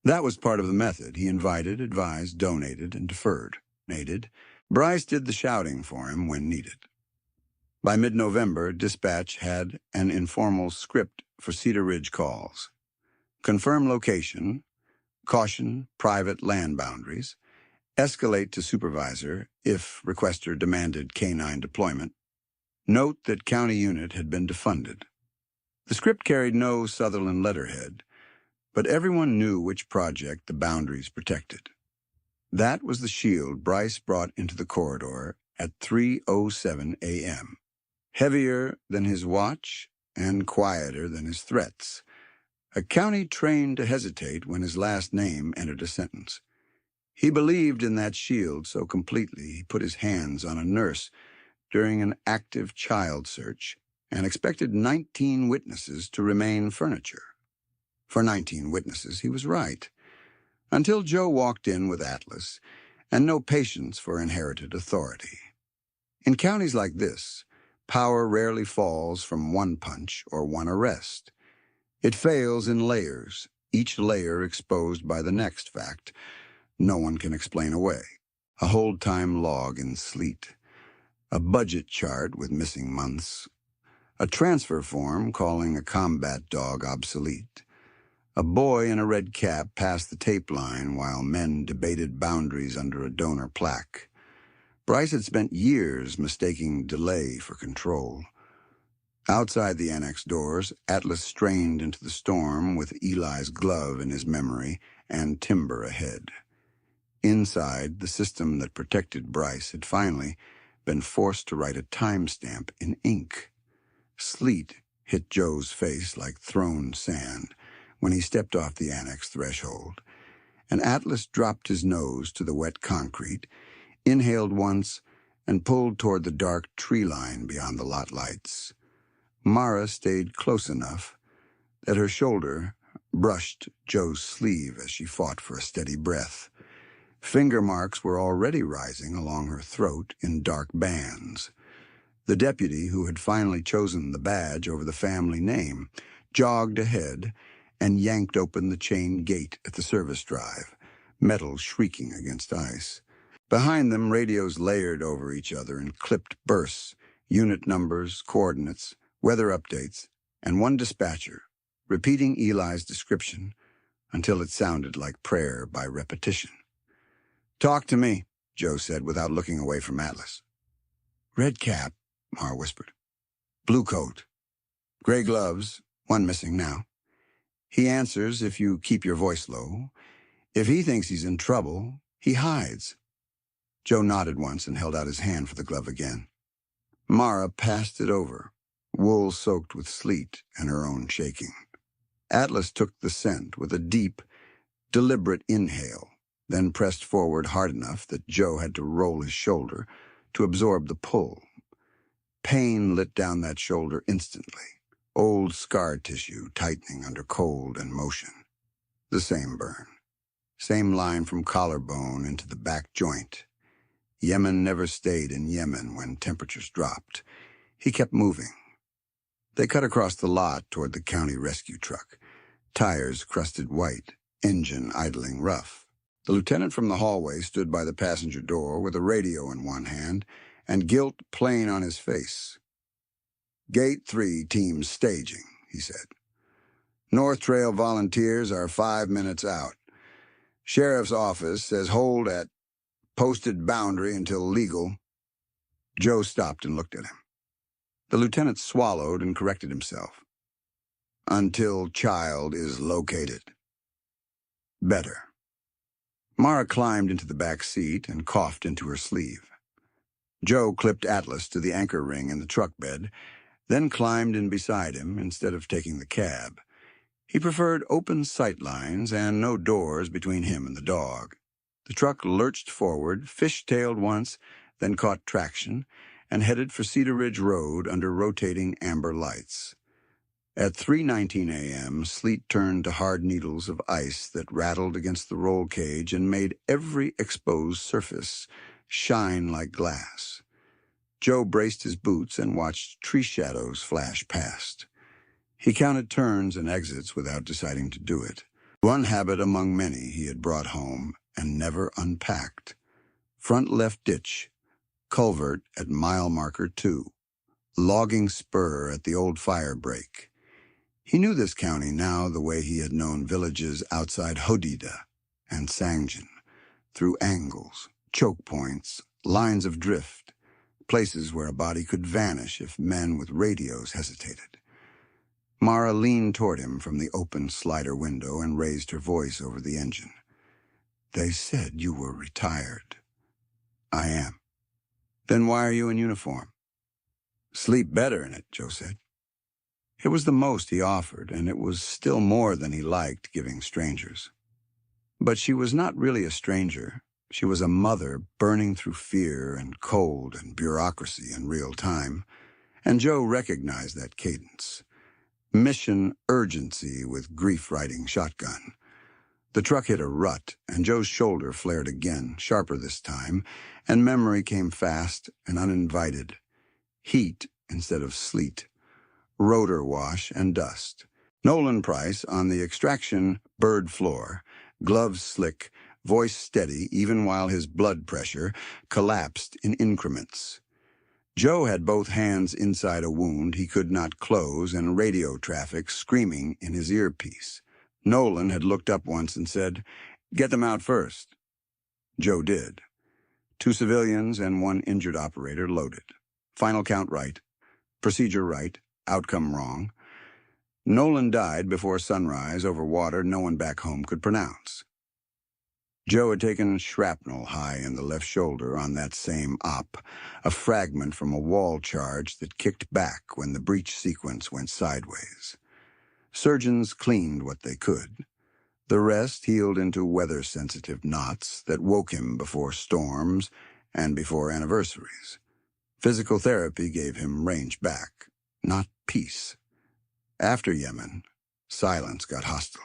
That was part of the method. He invited, advised, donated, and deferred. Bryce did the shouting for him when needed. By mid-November, dispatch had an informal script for Cedar Ridge calls. Confirm location, caution private land boundaries, escalate to supervisor if requester demanded canine deployment, note that county unit had been defunded. The script carried no Sutherland letterhead, but everyone knew which project the boundaries protected. That was the shield Bryce brought into the corridor at 3:07 a.m., heavier than his watch and quieter than his threats. A county trained to hesitate when his last name entered a sentence. He believed in that shield so completely he put his hands on a nurse during an active child search and expected 19 witnesses to remain furniture. For 19 witnesses, he was right. Until Joe walked in with Atlas and no patience for inherited authority. In counties like this, power rarely falls from one punch or one arrest. It fails in layers, each layer exposed by the next fact no one can explain away. A hold time log in sleet, a budget chart with missing months, a transfer form calling a combat dog obsolete. A boy in a red cap passed the tape line while men debated boundaries under a donor plaque. Bryce had spent years mistaking delay for control. Outside the annex doors, Atlas strained into the storm with Eli's glove in his memory and timber ahead. Inside, the system that protected Bryce had finally been forced to write a timestamp in ink. Sleet hit Joe's face like thrown sand when he stepped off the annex threshold, and Atlas dropped his nose to the wet concrete, inhaled once, and pulled toward the dark tree line beyond the lot lights. Mara stayed close enough that her shoulder brushed Joe's sleeve as she fought for a steady breath. Finger marks were already rising along her throat in dark bands. The deputy, who had finally chosen the badge over the family name, jogged ahead and yanked open the chain gate at the service drive, metal shrieking against ice. Behind them, radios layered over each other in clipped bursts, unit numbers, coordinates, weather updates, and one dispatcher, repeating Eli's description until it sounded like prayer by repetition. "Talk to me," Joe said without looking away from Atlas. "Red cap," Mara whispered. "Blue coat. Gray gloves, one missing now. He answers if you keep your voice low. If he thinks he's in trouble, he hides." Joe nodded once and held out his hand for the glove again. Mara passed it over, wool soaked with sleet and her own shaking. Atlas took the scent with a deep, deliberate inhale, then pressed forward hard enough that Joe had to roll his shoulder to absorb the pull. Pain lit down that shoulder instantly, old scar tissue tightening under cold and motion. The same burn, same line from collarbone into the back joint. Yemen never stayed in Yemen when temperatures dropped. He kept moving. They cut across the lot toward the county rescue truck, tires crusted white, engine idling rough. The lieutenant from the hallway stood by the passenger door with a radio in one hand and guilt plain on his face. "Gate 3 teams staging," he said. "North Trail volunteers are 5 minutes out. Sheriff's office says hold at posted boundary until legal." Joe stopped and looked at him. The lieutenant swallowed and corrected himself. "Until child is located." "Better." Mara climbed into the back seat and coughed into her sleeve. Joe clipped Atlas to the anchor ring in the truck bed, then climbed in beside him instead of taking the cab. He preferred open sight lines and no doors between him and the dog. The truck lurched forward, fish-tailed once, then caught traction, and headed for Cedar Ridge Road under rotating amber lights. At 3:19 a.m., sleet turned to hard needles of ice that rattled against the roll cage and made every exposed surface shine like glass. Joe braced his boots and watched tree shadows flash past. He counted turns and exits without deciding to do it. One habit among many he had brought home and never unpacked. Front left ditch, culvert at mile marker 2, logging spur at the old fire break. He knew this county now the way he had known villages outside Hodida and Sangjin, through angles, choke points, lines of drift, places where a body could vanish if men with radios hesitated. Mara leaned toward him from the open slider window and raised her voice over the engine. "They said you were retired." "I am." "Then why are you in uniform?" "Sleep better in it," Joe said. It was the most he offered, and it was still more than he liked giving strangers. But she was not really a stranger. She was a mother burning through fear and cold and bureaucracy in real time, and Joe recognized that cadence. Mission urgency with grief-riding shotgun. The truck hit a rut, and Joe's shoulder flared again, sharper this time, and memory came fast and uninvited. Heat instead of sleet. Rotor wash and dust. Nolan Price on the extraction bird floor, gloves slick, voice steady even while his blood pressure collapsed in increments. Joe had both hands inside a wound he could not close and radio traffic screaming in his earpiece. Nolan had looked up once and said, "Get them out first." Joe did. 2 civilians and 1 injured operator loaded. Final count right. Procedure right. Outcome wrong. Nolan died before sunrise over water no one back home could pronounce. Joe had taken shrapnel high in the left shoulder on that same op, a fragment from a wall charge that kicked back when the breach sequence went sideways. Surgeons cleaned what they could. The rest healed into weather-sensitive knots that woke him before storms and before anniversaries. Physical therapy gave him range back, not peace. After Yemen, silence got hostile.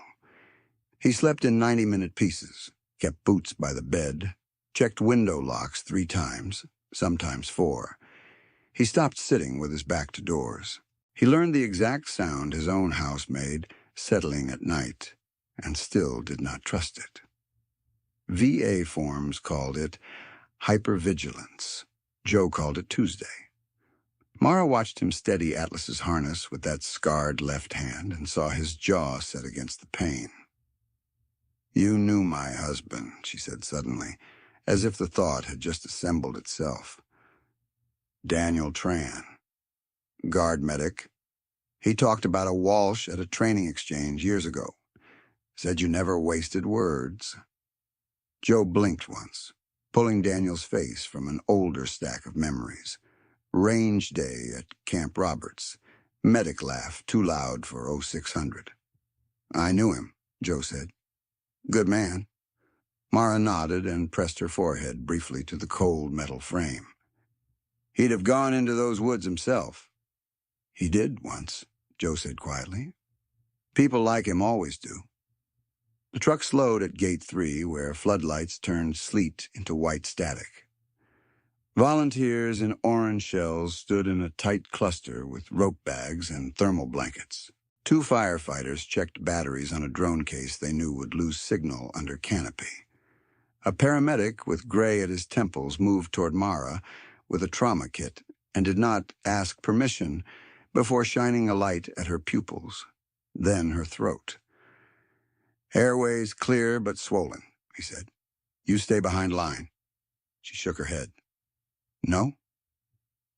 He slept in 90-minute pieces, kept boots by the bed, checked window locks 3 times, sometimes 4. He stopped sitting with his back to doors. He learned the exact sound his own house made, settling at night, and still did not trust it. VA forms called it hypervigilance. Joe called it Tuesday. Mara watched him steady Atlas's harness with that scarred left hand and saw his jaw set against the pain. "You knew my husband," she said suddenly, as if the thought had just assembled itself. "Daniel Tran. Guard medic. He talked about a Walsh at a training exchange years ago. Said you never wasted words." Joe blinked once, pulling Daniel's face from an older stack of memories. Range day at Camp Roberts. Medic laugh too loud for 0600. "I knew him," Joe said. "Good man." Mara nodded and pressed her forehead briefly to the cold metal frame. "He'd have gone into those woods himself." "He did once," Joe said quietly. "People like him always do." The truck slowed at Gate 3, where floodlights turned sleet into white static. Volunteers in orange shells stood in a tight cluster with rope bags and thermal blankets. 2 firefighters checked batteries on a drone case they knew would lose signal under canopy. A paramedic with gray at his temples moved toward Mara with a trauma kit and did not ask permission before shining a light at her pupils, then her throat. "Airways clear but swollen," he said. "You stay behind line." She shook her head. "No?"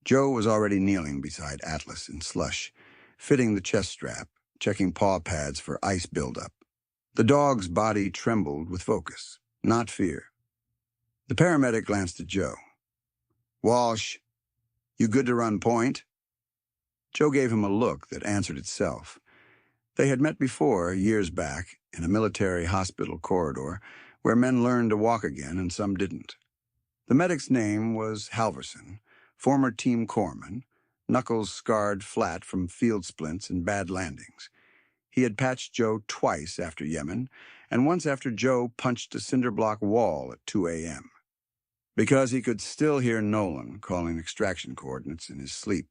Joe was already kneeling beside Atlas in slush, fitting the chest strap, checking paw pads for ice buildup. The dog's body trembled with focus, not fear. The paramedic glanced at Joe. "Walsh, you good to run point?" Joe gave him a look that answered itself. They had met before, years back, in a military hospital corridor where men learned to walk again and some didn't. The medic's name was Halverson, former team corpsman, knuckles scarred flat from field splints and bad landings. He had patched Joe twice after Yemen, and once after Joe punched a cinder block wall at 2 a.m. Because he could still hear Nolan calling extraction coordinates in his sleep,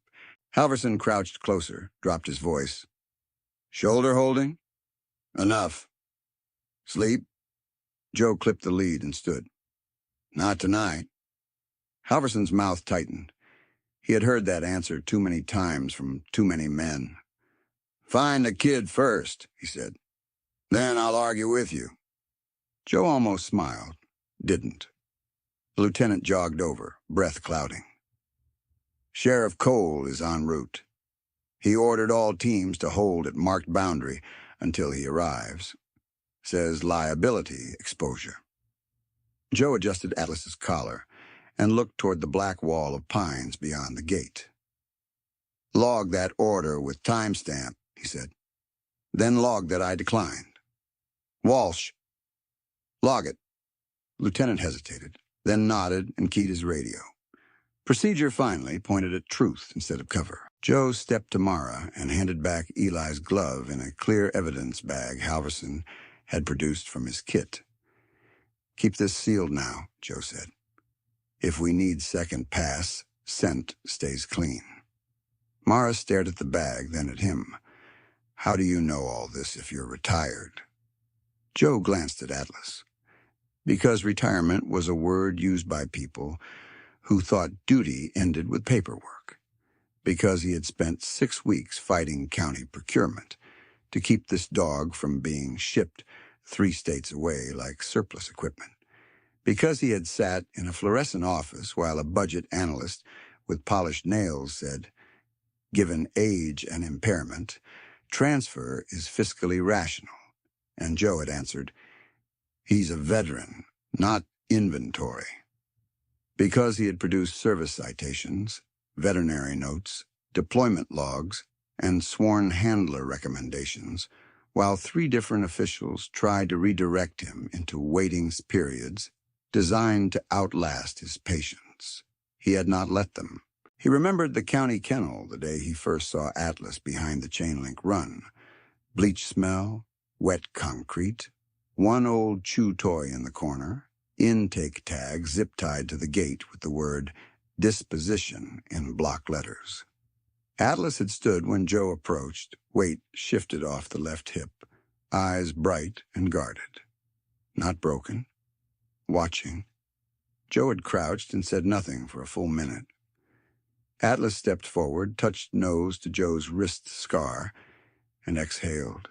Halverson crouched closer, dropped his voice. "Shoulder holding?" "Enough." "Sleep?" Joe clipped the lead and stood. "Not tonight." Halverson's mouth tightened. He had heard that answer too many times from too many men. "Find the kid first," he said. "Then I'll argue with you." Joe almost smiled, didn't. The lieutenant jogged over, breath clouding. "Sheriff Cole is en route. He ordered all teams to hold at marked boundary until he arrives. Says liability exposure." Joe adjusted Atlas's collar and looked toward the black wall of pines beyond the gate. "Log that order with timestamp," he said. "Then log that I declined." "Walsh." "Log it." Lieutenant hesitated, then nodded and keyed his radio. Procedure finally pointed at truth instead of cover. Joe stepped to Mara and handed back Eli's glove in a clear evidence bag Halverson had produced from his kit. "Keep this sealed now," Joe said. "If we need second pass, scent stays clean." Mara stared at the bag, then at him. "How do you know all this if you're retired?" Joe glanced at Atlas. Because retirement was a word used by people who thought duty ended with paperwork. Because he had spent 6 weeks fighting county procurement to keep this dog from being shipped 3 states away like surplus equipment. Because he had sat in a fluorescent office while a budget analyst with polished nails said, "Given age and impairment, transfer is fiscally rational." And Joe had answered, "He's a veteran, not inventory." Because he had produced service citations, veterinary notes, deployment logs, and sworn handler recommendations, while 3 different officials tried to redirect him into waiting periods designed to outlast his patience. He had not let them. He remembered the county kennel the day he first saw Atlas behind the chain-link run. Bleach smell, wet concrete, 1 old chew toy in the corner, intake tag zip-tied to the gate with the word disposition in block letters. Atlas had stood when Joe approached, weight shifted off the left hip, eyes bright and guarded. Not broken. Watching. Joe had crouched and said nothing for a full minute. Atlas stepped forward, touched nose to Joe's wrist scar, and exhaled.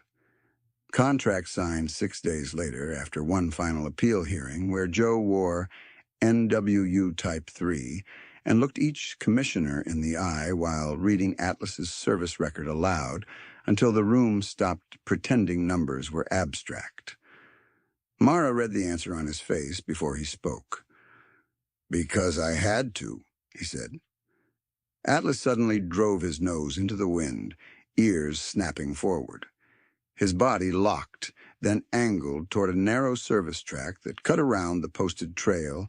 Contract signed 6 days later after one final appeal hearing where Joe wore NWU Type 3 and looked each commissioner in the eye while reading Atlas's service record aloud until the room stopped pretending numbers were abstract. Mara read the answer on his face before he spoke. "Because I had to," he said. Atlas suddenly drove his nose into the wind, ears snapping forward. His body locked, then angled toward a narrow service track that cut around the posted trail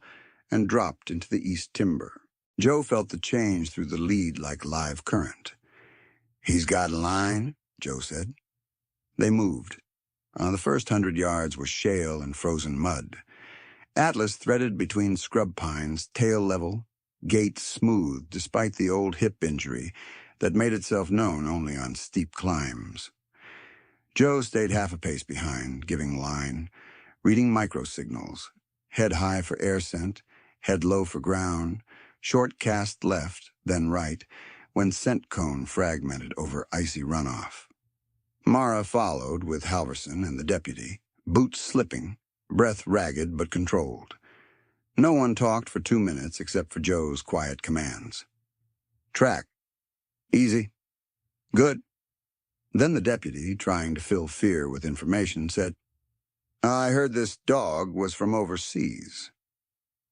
and dropped into the east timber. Joe felt the change through the lead like live current. "He's got a line," Joe said. They moved. The first 100 yards were shale and frozen mud. Atlas threaded between scrub pines, tail level, gait smooth despite the old hip injury that made itself known only on steep climbs. Joe stayed half a pace behind, giving line, reading microsignals, head high for air scent, head low for ground, short cast left, then right, when scent cone fragmented over icy runoff. Mara followed with Halverson and the deputy, boots slipping, breath ragged but controlled. No one talked for 2 minutes except for Joe's quiet commands. "Track. Easy. Good." Then the deputy, trying to fill fear with information, said, "I heard this dog was from overseas."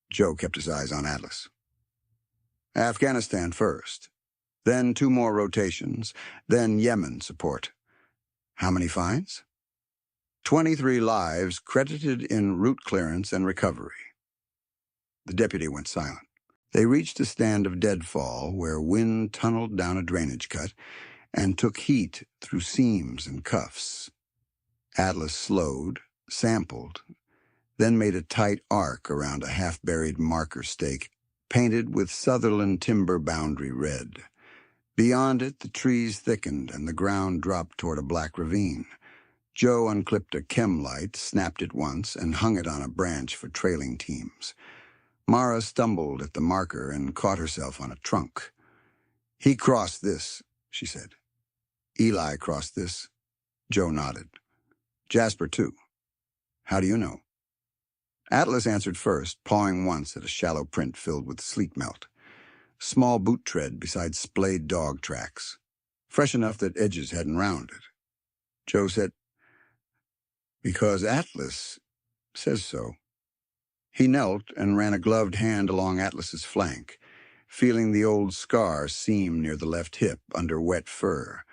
Joe kept his eyes on Atlas. "Afghanistan first, then 2 more rotations, then Yemen support. How many finds?" 23 lives credited in route clearance and recovery." The deputy went silent. They reached a stand of deadfall where wind tunneled down a drainage cut and took heat through seams and cuffs. Atlas slowed, sampled, then made a tight arc around a half-buried marker stake painted with Sutherland timber boundary red. Beyond it, the trees thickened and the ground dropped toward a black ravine. Joe unclipped a chem light, snapped it once, and hung it on a branch for trailing teams. Mara stumbled at the marker and caught herself on a trunk. "He crossed this," she said. "Eli crossed this." Joe nodded. "Jasper, too." "How do you know?" Atlas answered first, pawing once at a shallow print filled with sleet melt. Small boot tread beside splayed dog tracks, fresh enough that edges hadn't rounded. Joe said, "Because Atlas says so." He knelt and ran a gloved hand along Atlas's flank, feeling the old scar seam near the left hip under wet fur.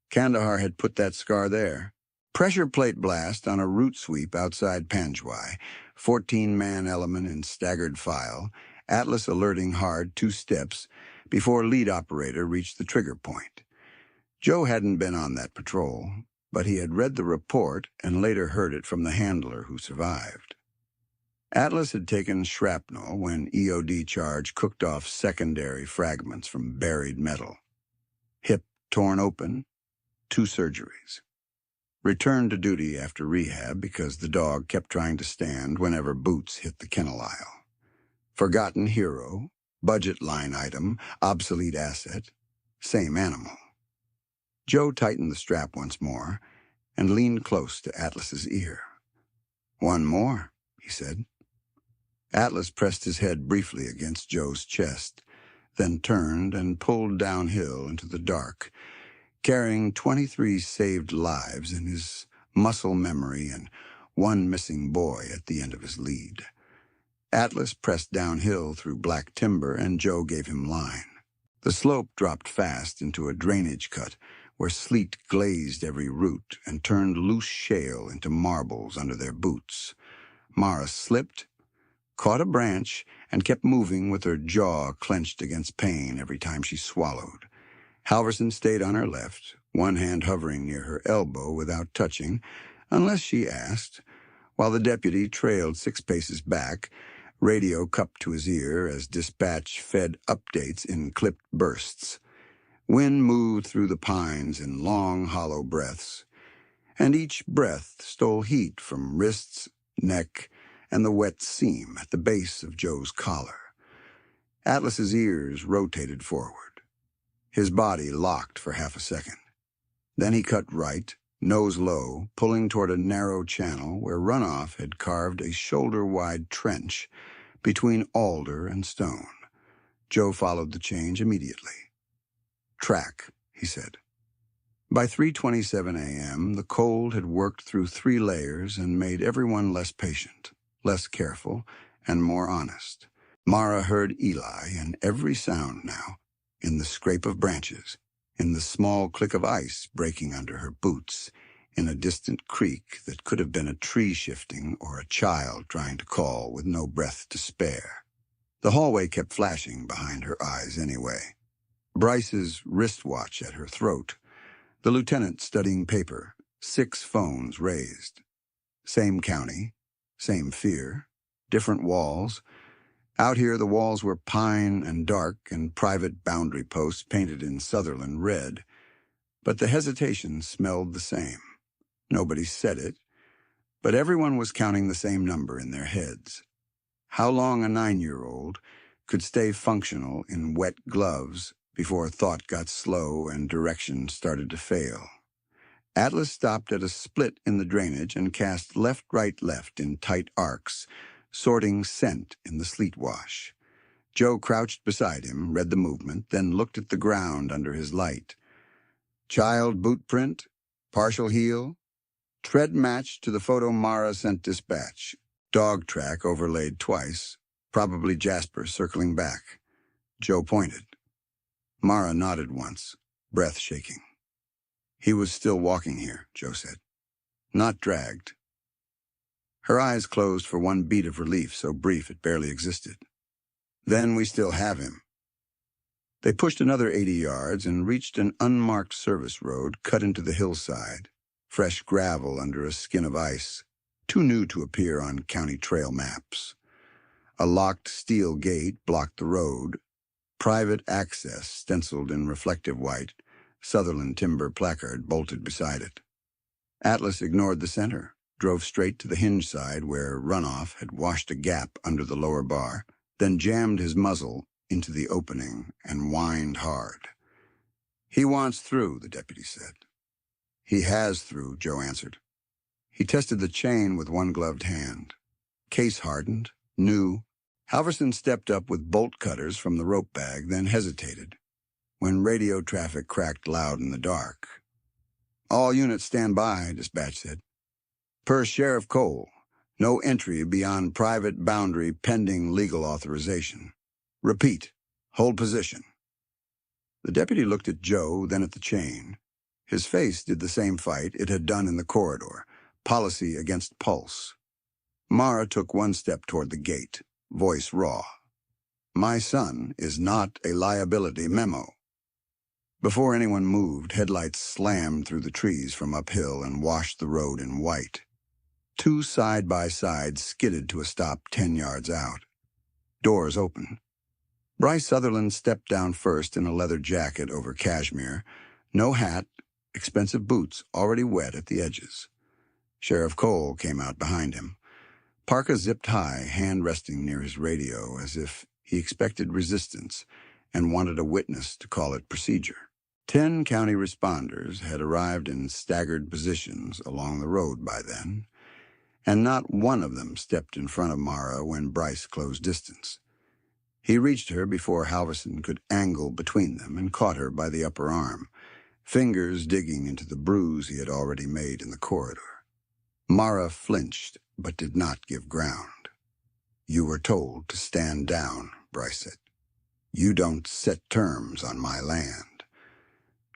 Kandahar had put that scar there. Pressure plate blast on a route sweep outside Panjwai, 14-man element in staggered file, Atlas alerting hard 2 steps before lead operator reached the trigger point. Joe hadn't been on that patrol, but he had read the report and later heard it from the handler who survived. Atlas had taken shrapnel when EOD charge cooked off secondary fragments from buried metal. Hip torn open, 2 surgeries. Returned to duty after rehab because the dog kept trying to stand whenever boots hit the kennel aisle. Forgotten hero, budget line item, obsolete asset, same animal. Joe tightened the strap once more and leaned close to Atlas's ear. "One more," he said. Atlas pressed his head briefly against Joe's chest, then turned and pulled downhill into the dark, carrying 23 saved lives in his muscle memory and 1 missing boy at the end of his lead. Atlas pressed downhill through black timber, and Joe gave him line. The slope dropped fast into a drainage cut where sleet glazed every root and turned loose shale into marbles under their boots. Mara slipped, caught a branch, and kept moving with her jaw clenched against pain every time she swallowed. Halverson stayed on her left, one hand hovering near her elbow without touching, unless she asked, while the deputy trailed 6 paces back, radio cupped to his ear as dispatch fed updates in clipped bursts. Wind moved through the pines in long, hollow breaths, and each breath stole heat from wrists, neck, and the wet seam at the base of Joe's collar. Atlas's ears rotated forward. His body locked for half a second. Then he cut right, nose low, pulling toward a narrow channel where runoff had carved a shoulder-wide trench between alder and stone. Joe followed the change immediately. "Track," he said. By 3:27 a.m., the cold had worked through 3 layers and made everyone less patient, less careful, and more honest. Mara heard Eli in every sound now, in the scrape of branches, in the small click of ice breaking under her boots, in a distant creak that could have been a tree shifting or a child trying to call with no breath to spare. The hallway kept flashing behind her eyes anyway. Bryce's wristwatch at her throat, the lieutenant studying paper, 6 phones raised. Same county, same fear, different walls. Out here the walls were pine and dark and private boundary posts painted in Sutherland red. But the hesitation smelled the same. Nobody said it, but everyone was counting the same number in their heads. How long a 9-year-old could stay functional in wet gloves before thought got slow and direction started to fail. Atlas stopped at a split in the drainage and cast left, right, left in tight arcs, sorting scent in the sleet wash. Joe crouched beside him, read the movement, then looked at the ground under his light. Child boot print, partial heel, tread matched to the photo Mara sent dispatch. Dog track overlaid twice, probably Jasper circling back. Joe pointed. Mara nodded once, breath shaking. He was still walking here, Joe said. Not dragged. Her eyes closed for one beat of relief so brief it barely existed. Then we still have him. They pushed another 80 yards and reached an unmarked service road cut into the hillside, fresh gravel under a skin of ice, too new to appear on county trail maps. A locked steel gate blocked the road, private access stenciled in reflective white, Sutherland timber placard bolted beside it. Atlas ignored the center, drove straight to the hinge side where runoff had washed a gap under the lower bar, then jammed his muzzle into the opening and whined hard. "He wants through," the deputy said. "He has through," Joe answered. He tested the chain with one gloved hand. Case hardened, new. Halverson stepped up with bolt cutters from the rope bag, then hesitated, when radio traffic cracked loud in the dark. "All units stand by," dispatch said. "Per Sheriff Cole, no entry beyond private boundary pending legal authorization. Repeat, hold position." The deputy looked at Joe, then at the chain. His face did the same fight it had done in the corridor, policy against pulse. Mara took one step toward the gate, voice raw. "My son is not a liability memo." Before anyone moved, headlights slammed through the trees from uphill and washed the road in white. 2 side-by-sides skidded to a stop 10 yards out. Doors open. Bryce Sutherland stepped down first in a leather jacket over cashmere, no hat, expensive boots already wet at the edges. Sheriff Cole came out behind him. Parka zipped high, hand resting near his radio, as if he expected resistance and wanted a witness to call it procedure. 10 county responders had arrived in staggered positions along the road by then, and not one of them stepped in front of Mara when Bryce closed distance. He reached her before Halverson could angle between them and caught her by the upper arm, fingers digging into the bruise he had already made in the corridor. Mara flinched, but did not give ground. "You were told to stand down," Bryce said. "You don't set terms on my land."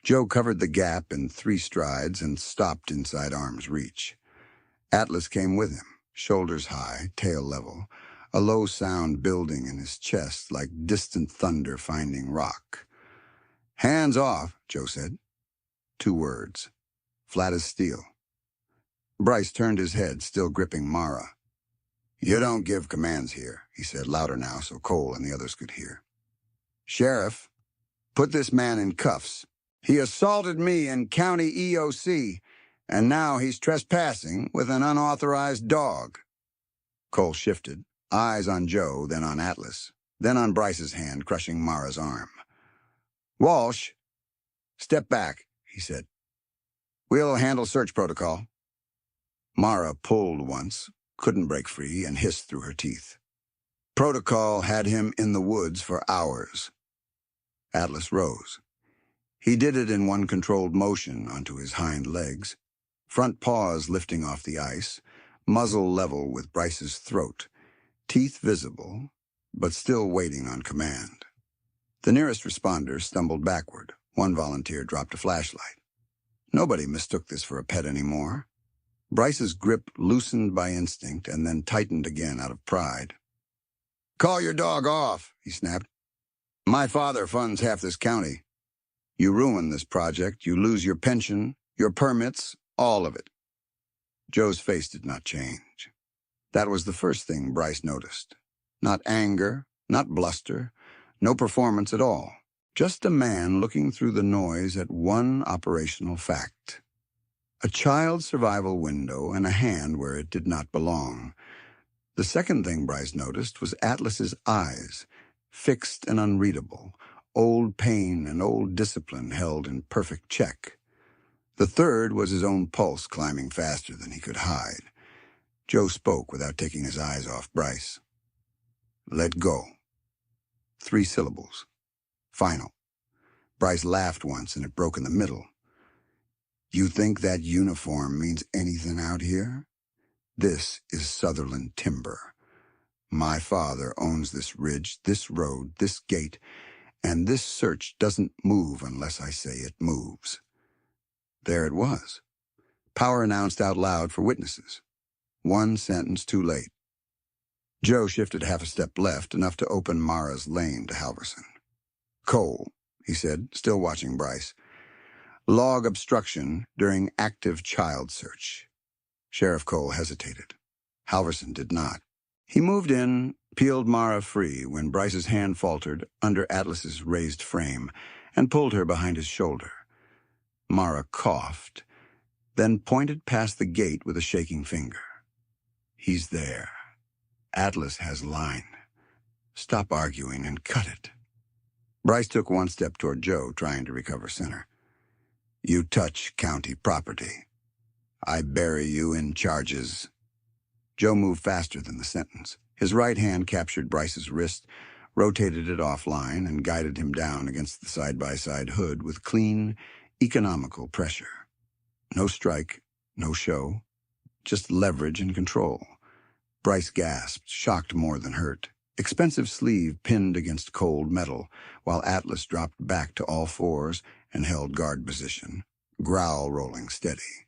Joe covered the gap in 3 strides and stopped inside arm's reach. Atlas came with him, shoulders high, tail level, a low sound building in his chest like distant thunder finding rock. "Hands off," Joe said. 2 words, flat as steel. Bryce turned his head, still gripping Mara. You don't give commands here, he said, louder now so Cole and the others could hear. Sheriff, put this man in cuffs. He assaulted me in County EOC, and now he's trespassing with an unauthorized dog. Cole shifted, eyes on Joe, then on Atlas, then on Bryce's hand crushing Mara's arm. Walsh, step back, he said. We'll handle search protocol. Mara pulled once, couldn't break free, and hissed through her teeth. Protocol had him in the woods for hours. Atlas rose. He did it in one controlled motion onto his hind legs, front paws lifting off the ice, muzzle level with Bryce's throat, teeth visible, but still waiting on command. The nearest responder stumbled backward. One volunteer dropped a flashlight. Nobody mistook this for a pet anymore. Bryce's grip loosened by instinct and then tightened again out of pride. Call your dog off, he snapped. My father funds half this county. You ruin this project, you lose your pension, your permits, all of it. Joe's face did not change. That was the first thing Bryce noticed. Not anger, not bluster, no performance at all. Just a man looking through the noise at one operational fact. A child's survival window and a hand where it did not belong. The second thing Bryce noticed was Atlas's eyes, fixed and unreadable, old pain and old discipline held in perfect check. The third was his own pulse climbing faster than he could hide. Joe spoke without taking his eyes off Bryce. Let go. 3 syllables. Final. Bryce laughed once and it broke in the middle. You think that uniform means anything out here? This is Sutherland timber. My father owns this ridge, this road, this gate, and this search doesn't move unless I say it moves. There it was. Power announced out loud for witnesses. One sentence too late. Joe shifted half a step left, enough to open Mara's lane to Halverson. Cole, he said, still watching Bryce. Log obstruction during active child search. Sheriff Cole hesitated. Halverson did not. He moved in, peeled Mara free when Bryce's hand faltered under Atlas's raised frame and pulled her behind his shoulder. Mara coughed, then pointed past the gate with a shaking finger. He's there. Atlas has line. Stop arguing and cut it. Bryce took one step toward Joe, trying to recover center. You touch county property. I bury you in charges. Joe moved faster than the sentence. His right hand captured Bryce's wrist, rotated it offline, and guided him down against the side-by-side hood with clean, economical pressure. No strike, no show, just leverage and control. Bryce gasped, shocked more than hurt. Expensive sleeve pinned against cold metal, while Atlas dropped back to all fours and held guard position, growl rolling steady.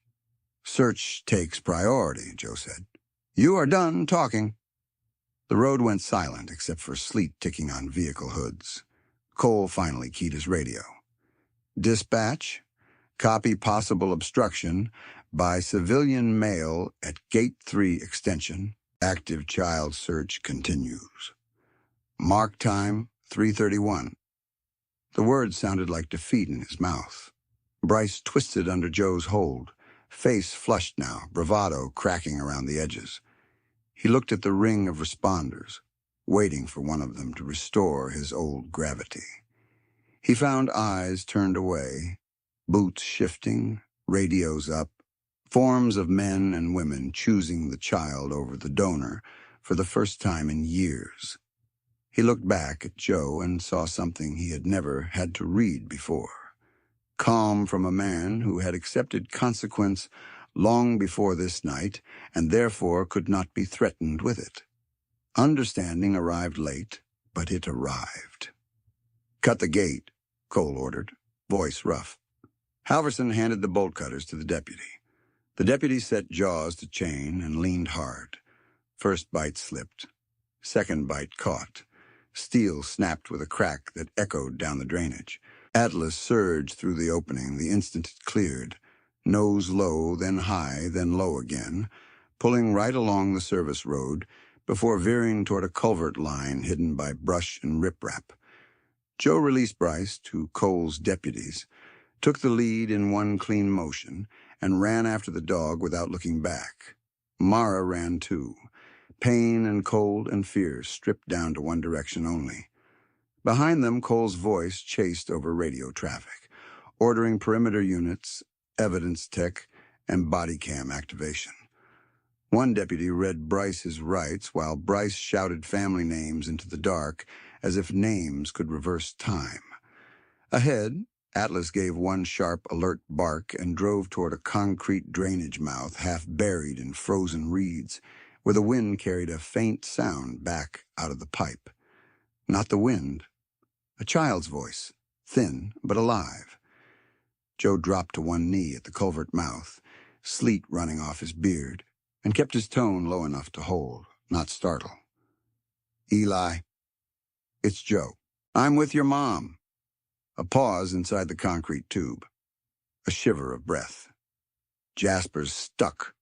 Search takes priority, Joe said. You are done talking. The road went silent except for sleet ticking on vehicle hoods. Cole finally keyed his radio. Dispatch, copy possible obstruction by civilian male at Gate 3 Extension. Active child search continues. Mark time, 3:31. The words sounded like defeat in his mouth. Bryce twisted under Joe's hold, face flushed now, bravado cracking around the edges. He looked at the ring of responders, waiting for one of them to restore his old gravity. He found eyes turned away, boots shifting, radios up, forms of men and women choosing the child over the donor for the first time in years. He looked back at Joe and saw something he had never had to read before. Calm from a man who had accepted consequence long before this night and therefore could not be threatened with it. Understanding arrived late, but it arrived. Cut the gate, Cole ordered, voice rough. Halverson handed the bolt cutters to the deputy. The deputy set jaws to chain and leaned hard. First bite slipped. Second bite caught. Steel snapped with a crack that echoed down the drainage. Atlas surged through the opening the instant it cleared, nose low, then high, then low again, pulling right along the service road, before veering toward a culvert line hidden by brush and riprap. Joe released Bryce to Cole's deputies, took the lead in one clean motion, and ran after the dog without looking back. Mara ran too, pain and cold and fear stripped down to one direction only. Behind them, Cole's voice chased over radio traffic, ordering perimeter units, evidence tech, and body cam activation. One deputy read Bryce his rights while Bryce shouted family names into the dark as if names could reverse time. Ahead, Atlas gave one sharp, alert bark and drove toward a concrete drainage mouth half buried in frozen reeds, where the wind carried a faint sound back out of the pipe. Not the wind. A child's voice, thin but alive. Joe dropped to one knee at the culvert mouth, sleet running off his beard, and kept his tone low enough to hold, not startle. "Eli, it's Joe. I'm with your mom." A pause inside the concrete tube. A shiver of breath. Jasper's stuck.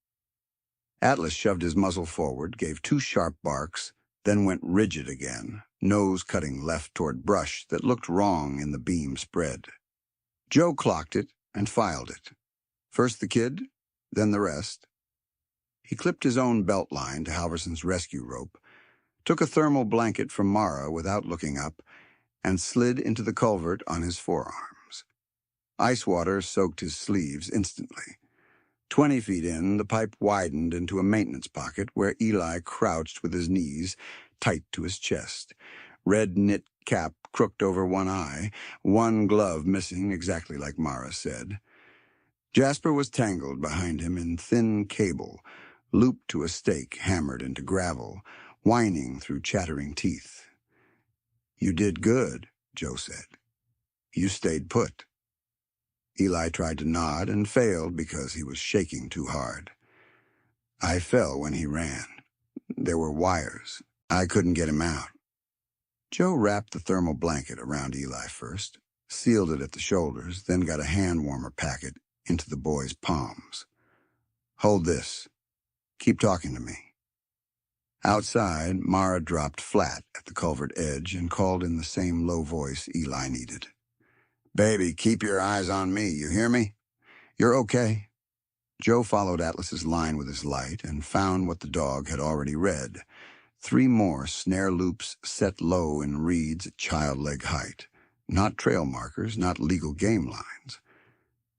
Atlas shoved his muzzle forward, gave two sharp barks, then went rigid again, nose cutting left toward brush that looked wrong in the beam spread. Joe clocked it and filed it. First the kid, then the rest. He clipped his own belt line to Halverson's rescue rope, took a thermal blanket from Mara without looking up, and slid into the culvert on his forearms. Ice water soaked his sleeves instantly. 20 feet in, the pipe widened into a maintenance pocket where Eli crouched with his knees tight to his chest, red knit cap crooked over one eye, one glove missing exactly like Mara said. Jasper was tangled behind him in thin cable, looped to a stake hammered into gravel, whining through chattering teeth. "You did good," Joe said. "You stayed put." Eli tried to nod and failed because he was shaking too hard. "I fell when he ran. There were wires. I couldn't get him out." Joe wrapped the thermal blanket around Eli first, sealed it at the shoulders, then got a hand warmer packet into the boy's palms. "Hold this. Keep talking to me." Outside, Mara dropped flat at the culvert edge and called in the same low voice Eli needed. "Baby, keep your eyes on me, you hear me? You're okay." Joe followed Atlas's line with his light and found what the dog had already read. 3 more snare loops set low in reeds at child leg height. Not trail markers, not legal game lines.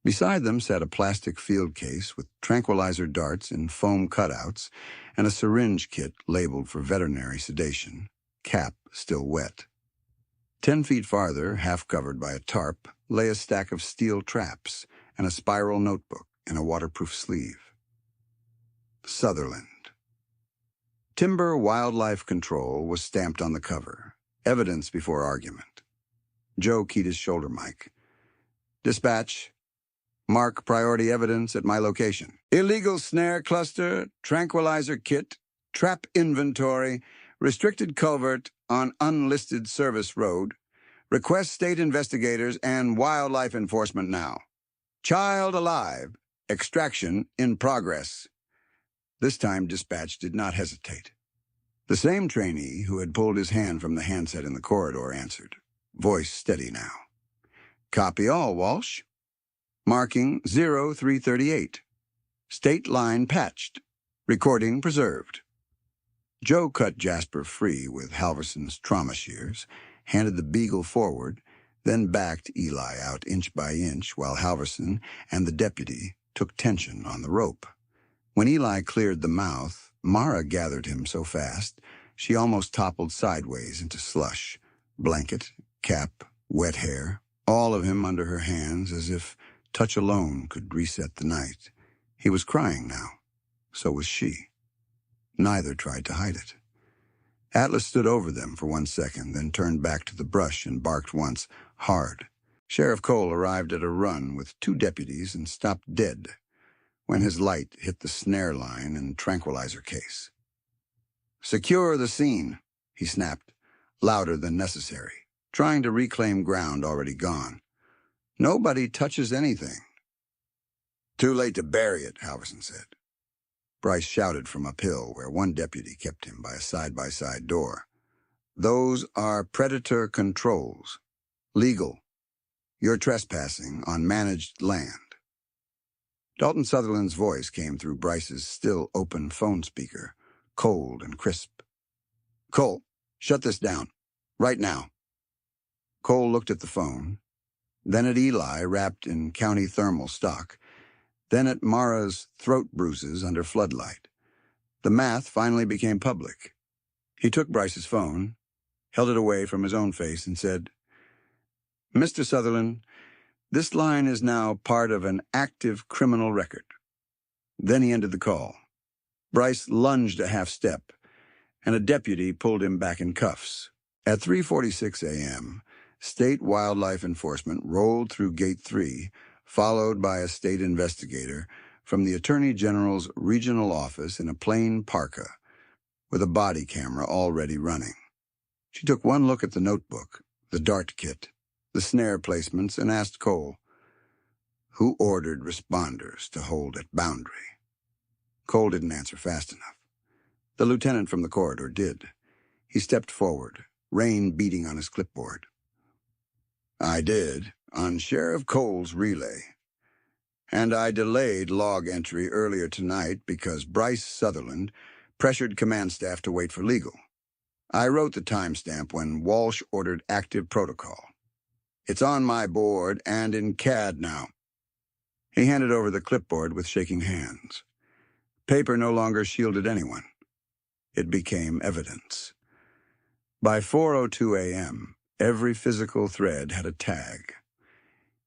Beside them sat a plastic field case with tranquilizer darts in foam cutouts and a syringe kit labeled for veterinary sedation, cap still wet. 10 feet farther, half covered by a tarp, lay a stack of steel traps and a spiral notebook in a waterproof sleeve. Sutherland. Timber Wildlife Control was stamped on the cover, evidence before argument. Joe keyed his shoulder mic. "Dispatch. Mark priority evidence at my location. Illegal snare cluster, tranquilizer kit, trap inventory, restricted culvert on unlisted service road. Request state investigators and wildlife enforcement now. Child alive. Extraction in progress." This time dispatch did not hesitate. The same trainee who had pulled his hand from the handset in the corridor answered, voice steady now. "Copy all, Walsh. Marking 0338. State line patched. Recording preserved." Joe cut Jasper free with Halverson's trauma shears, handed the beagle forward, then backed Eli out inch by inch while Halverson and the deputy took tension on the rope. When Eli cleared the mouth, Mara gathered him so fast she almost toppled sideways into slush. Blanket, cap, wet hair, all of him under her hands as if touch alone could reset the night. He was crying now. So was she. Neither tried to hide it. Atlas stood over them for 1 second, then turned back to the brush and barked once, hard. Sheriff Cole arrived at a run with 2 deputies and stopped dead when his light hit the snare line and tranquilizer case. "Secure the scene," he snapped, louder than necessary, trying to reclaim ground already gone. "Nobody touches anything." "Too late to bury it," Halverson said. Bryce shouted from uphill, where one deputy kept him by a side-by-side door. "Those are predator controls. Legal. You're trespassing on managed land." Dalton Sutherland's voice came through Bryce's still open phone speaker, cold and crisp. "Cole, shut this down. Right now." Cole looked at the phone, then at Eli wrapped in county thermal stock, then at Mara's throat bruises under floodlight. The math finally became public. He took Bryce's phone, held it away from his own face, and said, "Mr. Sutherland, this line is now part of an active criminal record." Then he ended the call. Bryce lunged a half step, and a deputy pulled him back in cuffs. At 3:46 a.m., State Wildlife Enforcement rolled through Gate 3, followed by a state investigator from the Attorney General's regional office in a plain parka, with a body camera already running. She took one look at the notebook, the dart kit, the snare placements, and asked Cole, "Who ordered responders to hold at boundary?" Cole didn't answer fast enough. The lieutenant from the corridor did. He stepped forward, rain beating on his clipboard. "I did, on Sheriff Cole's relay. And I delayed log entry earlier tonight because Bryce Sutherland pressured command staff to wait for legal. I wrote the timestamp when Walsh ordered active protocol. It's on my board and in CAD now." He handed over the clipboard with shaking hands. Paper no longer shielded anyone. It became evidence. By 4:02 a.m., every physical thread had a tag.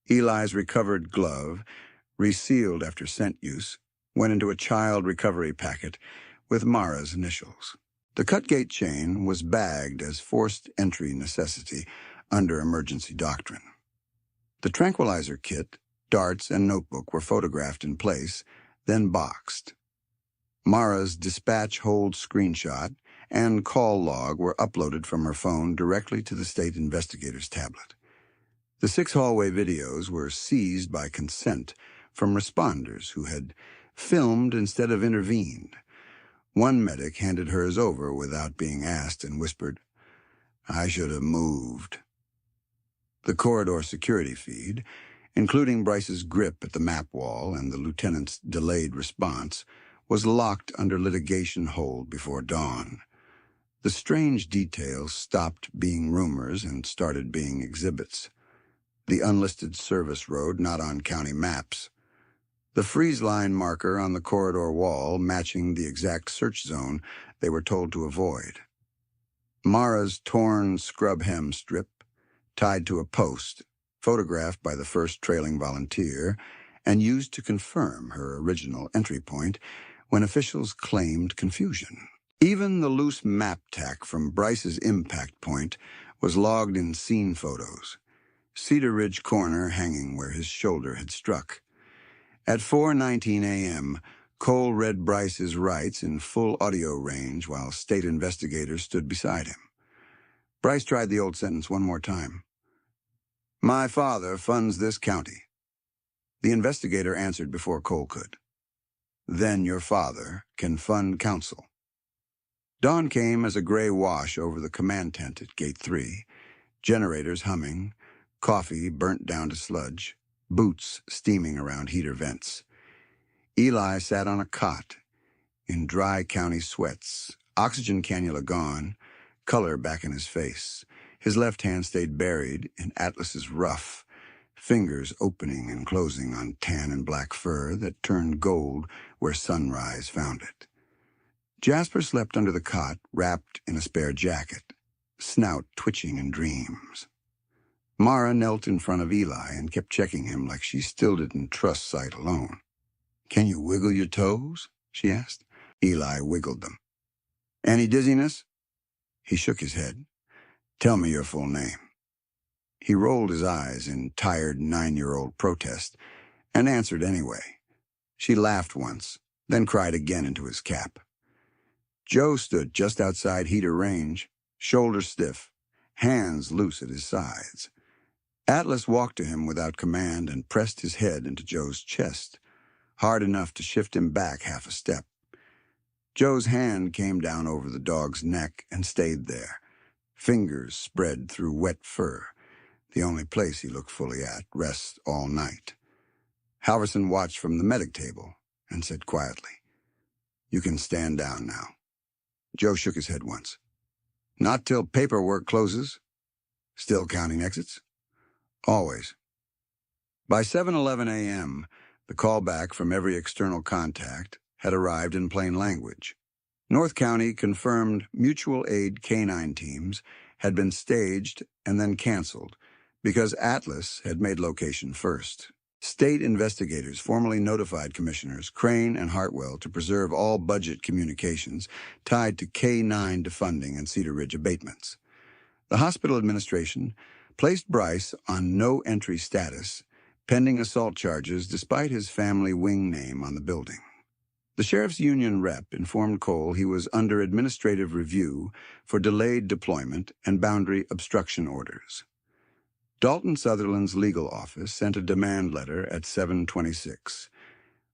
Eli's recovered glove, resealed after scent use, went into a child recovery packet with Mara's initials. The cut-gate chain was bagged as forced entry necessity under emergency doctrine. The tranquilizer kit, darts, and notebook were photographed in place, then boxed. Mara's dispatch hold screenshot and call log were uploaded from her phone directly to the state investigator's tablet. The 6 hallway videos were seized by consent from responders who had filmed instead of intervened. One medic handed hers over without being asked and whispered, "I should have moved." The corridor security feed, including Bryce's grip at the map wall and the lieutenant's delayed response, was locked under litigation hold before dawn. The strange details stopped being rumors and started being exhibits. The unlisted service road not on county maps. The freeze line marker on the corridor wall matching the exact search zone they were told to avoid. Mara's torn scrub hem strip, tied to a post, photographed by the first trailing volunteer, and used to confirm her original entry point when officials claimed confusion. Even the loose map tack from Bryce's impact point was logged in scene photos. Cedar Ridge corner hanging where his shoulder had struck. At 4:19 a.m., Cole read Bryce's rights in full audio range while state investigators stood beside him. Bryce tried the old sentence one more time. "My father funds this county." The investigator answered before Cole could. "Then your father can fund counsel." Dawn came as a gray wash over the command tent at Gate 3, generators humming, coffee burnt down to sludge, boots steaming around heater vents. Eli sat on a cot, in dry county sweats, oxygen cannula gone, color back in his face. His left hand stayed buried in Atlas's ruff, fingers opening and closing on tan and black fur that turned gold where sunrise found it. Jasper slept under the cot, wrapped in a spare jacket, snout twitching in dreams. Mara knelt in front of Eli and kept checking him like she still didn't trust sight alone. "Can you wiggle your toes?" she asked. Eli wiggled them. "Any dizziness?" He shook his head. "Tell me your full name." He rolled his eyes in tired 9-year-old protest and answered anyway. She laughed once, then cried again into his cap. Joe stood just outside heater range, shoulders stiff, hands loose at his sides. Atlas walked to him without command and pressed his head into Joe's chest, hard enough to shift him back half a step. Joe's hand came down over the dog's neck and stayed there, fingers spread through wet fur, the only place he looked fully at, rest all night. Halverson watched from the medic table and said quietly, "You can stand down now." Joe shook his head once. "Not till paperwork closes. Still counting exits?" "Always." By 7:11 a.m., the callback from every external contact had arrived in plain language. North County confirmed mutual aid canine teams had been staged and then canceled because Atlas had made location first. State investigators formally notified Commissioners Crane and Hartwell to preserve all budget communications tied to K9 defunding and Cedar Ridge abatements. The hospital administration placed Bryce on no-entry status, pending assault charges despite his family wing name on the building. The sheriff's union rep informed Cole he was under administrative review for delayed deployment and boundary obstruction orders. Dalton Sutherland's legal office sent a demand letter at 7:26.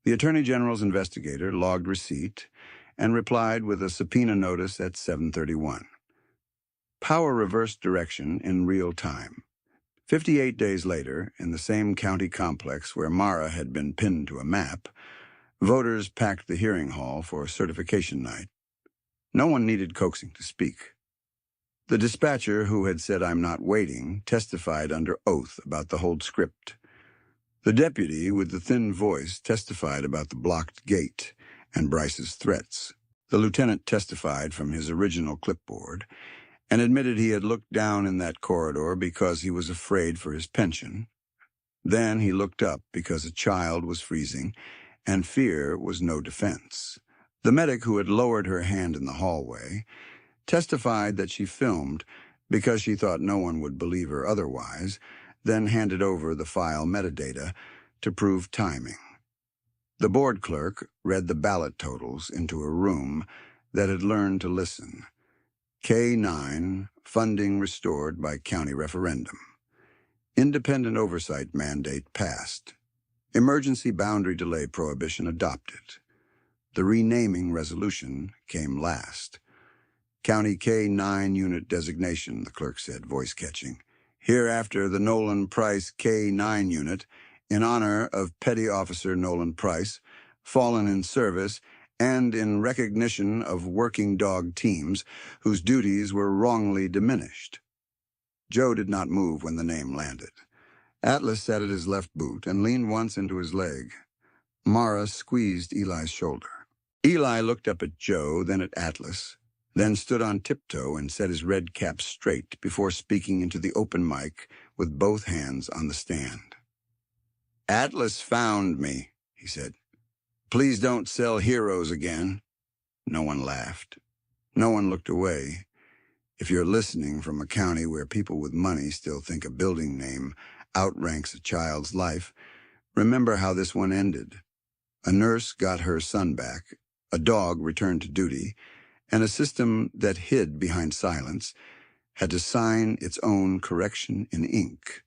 The Attorney General's investigator logged receipt and replied with a subpoena notice at 7:31. Power reversed direction in real time. 58 days later, in the same county complex where Mara had been pinned to a map, voters packed the hearing hall for certification night. No one needed coaxing to speak. The dispatcher who had said "I'm not waiting" testified under oath about the hold script. The deputy with the thin voice testified about the blocked gate and Bryce's threats. The lieutenant testified from his original clipboard and admitted he had looked down in that corridor because he was afraid for his pension. Then he looked up because a child was freezing, and fear was no defense. The medic who had lowered her hand in the hallway testified that she filmed because she thought no one would believe her otherwise, then handed over the file metadata to prove timing. The board clerk read the ballot totals into a room that had learned to listen. K9, funding restored by county referendum. Independent oversight mandate passed. Emergency boundary delay prohibition adopted. The renaming resolution came last. County K9 unit designation, the clerk said, voice catching. Hereafter the Nolan Price K9 unit, in honor of Petty Officer Nolan Price, fallen in service, and in recognition of working dog teams whose duties were wrongly diminished. Joe did not move when the name landed. Atlas sat at his left boot and leaned once into his leg. Mara squeezed Eli's shoulder. Eli looked up at Joe, then at Atlas, then stood on tiptoe and set his red cap straight before speaking into the open mic with both hands on the stand. "Atlas found me," he said. "Please don't sell heroes again." No one laughed. No one looked away. If you're listening from a county where people with money still think a building name outranks a child's life, remember how this one ended. A nurse got her son back, a dog returned to duty, and a system that hid behind silence had to sign its own correction in ink.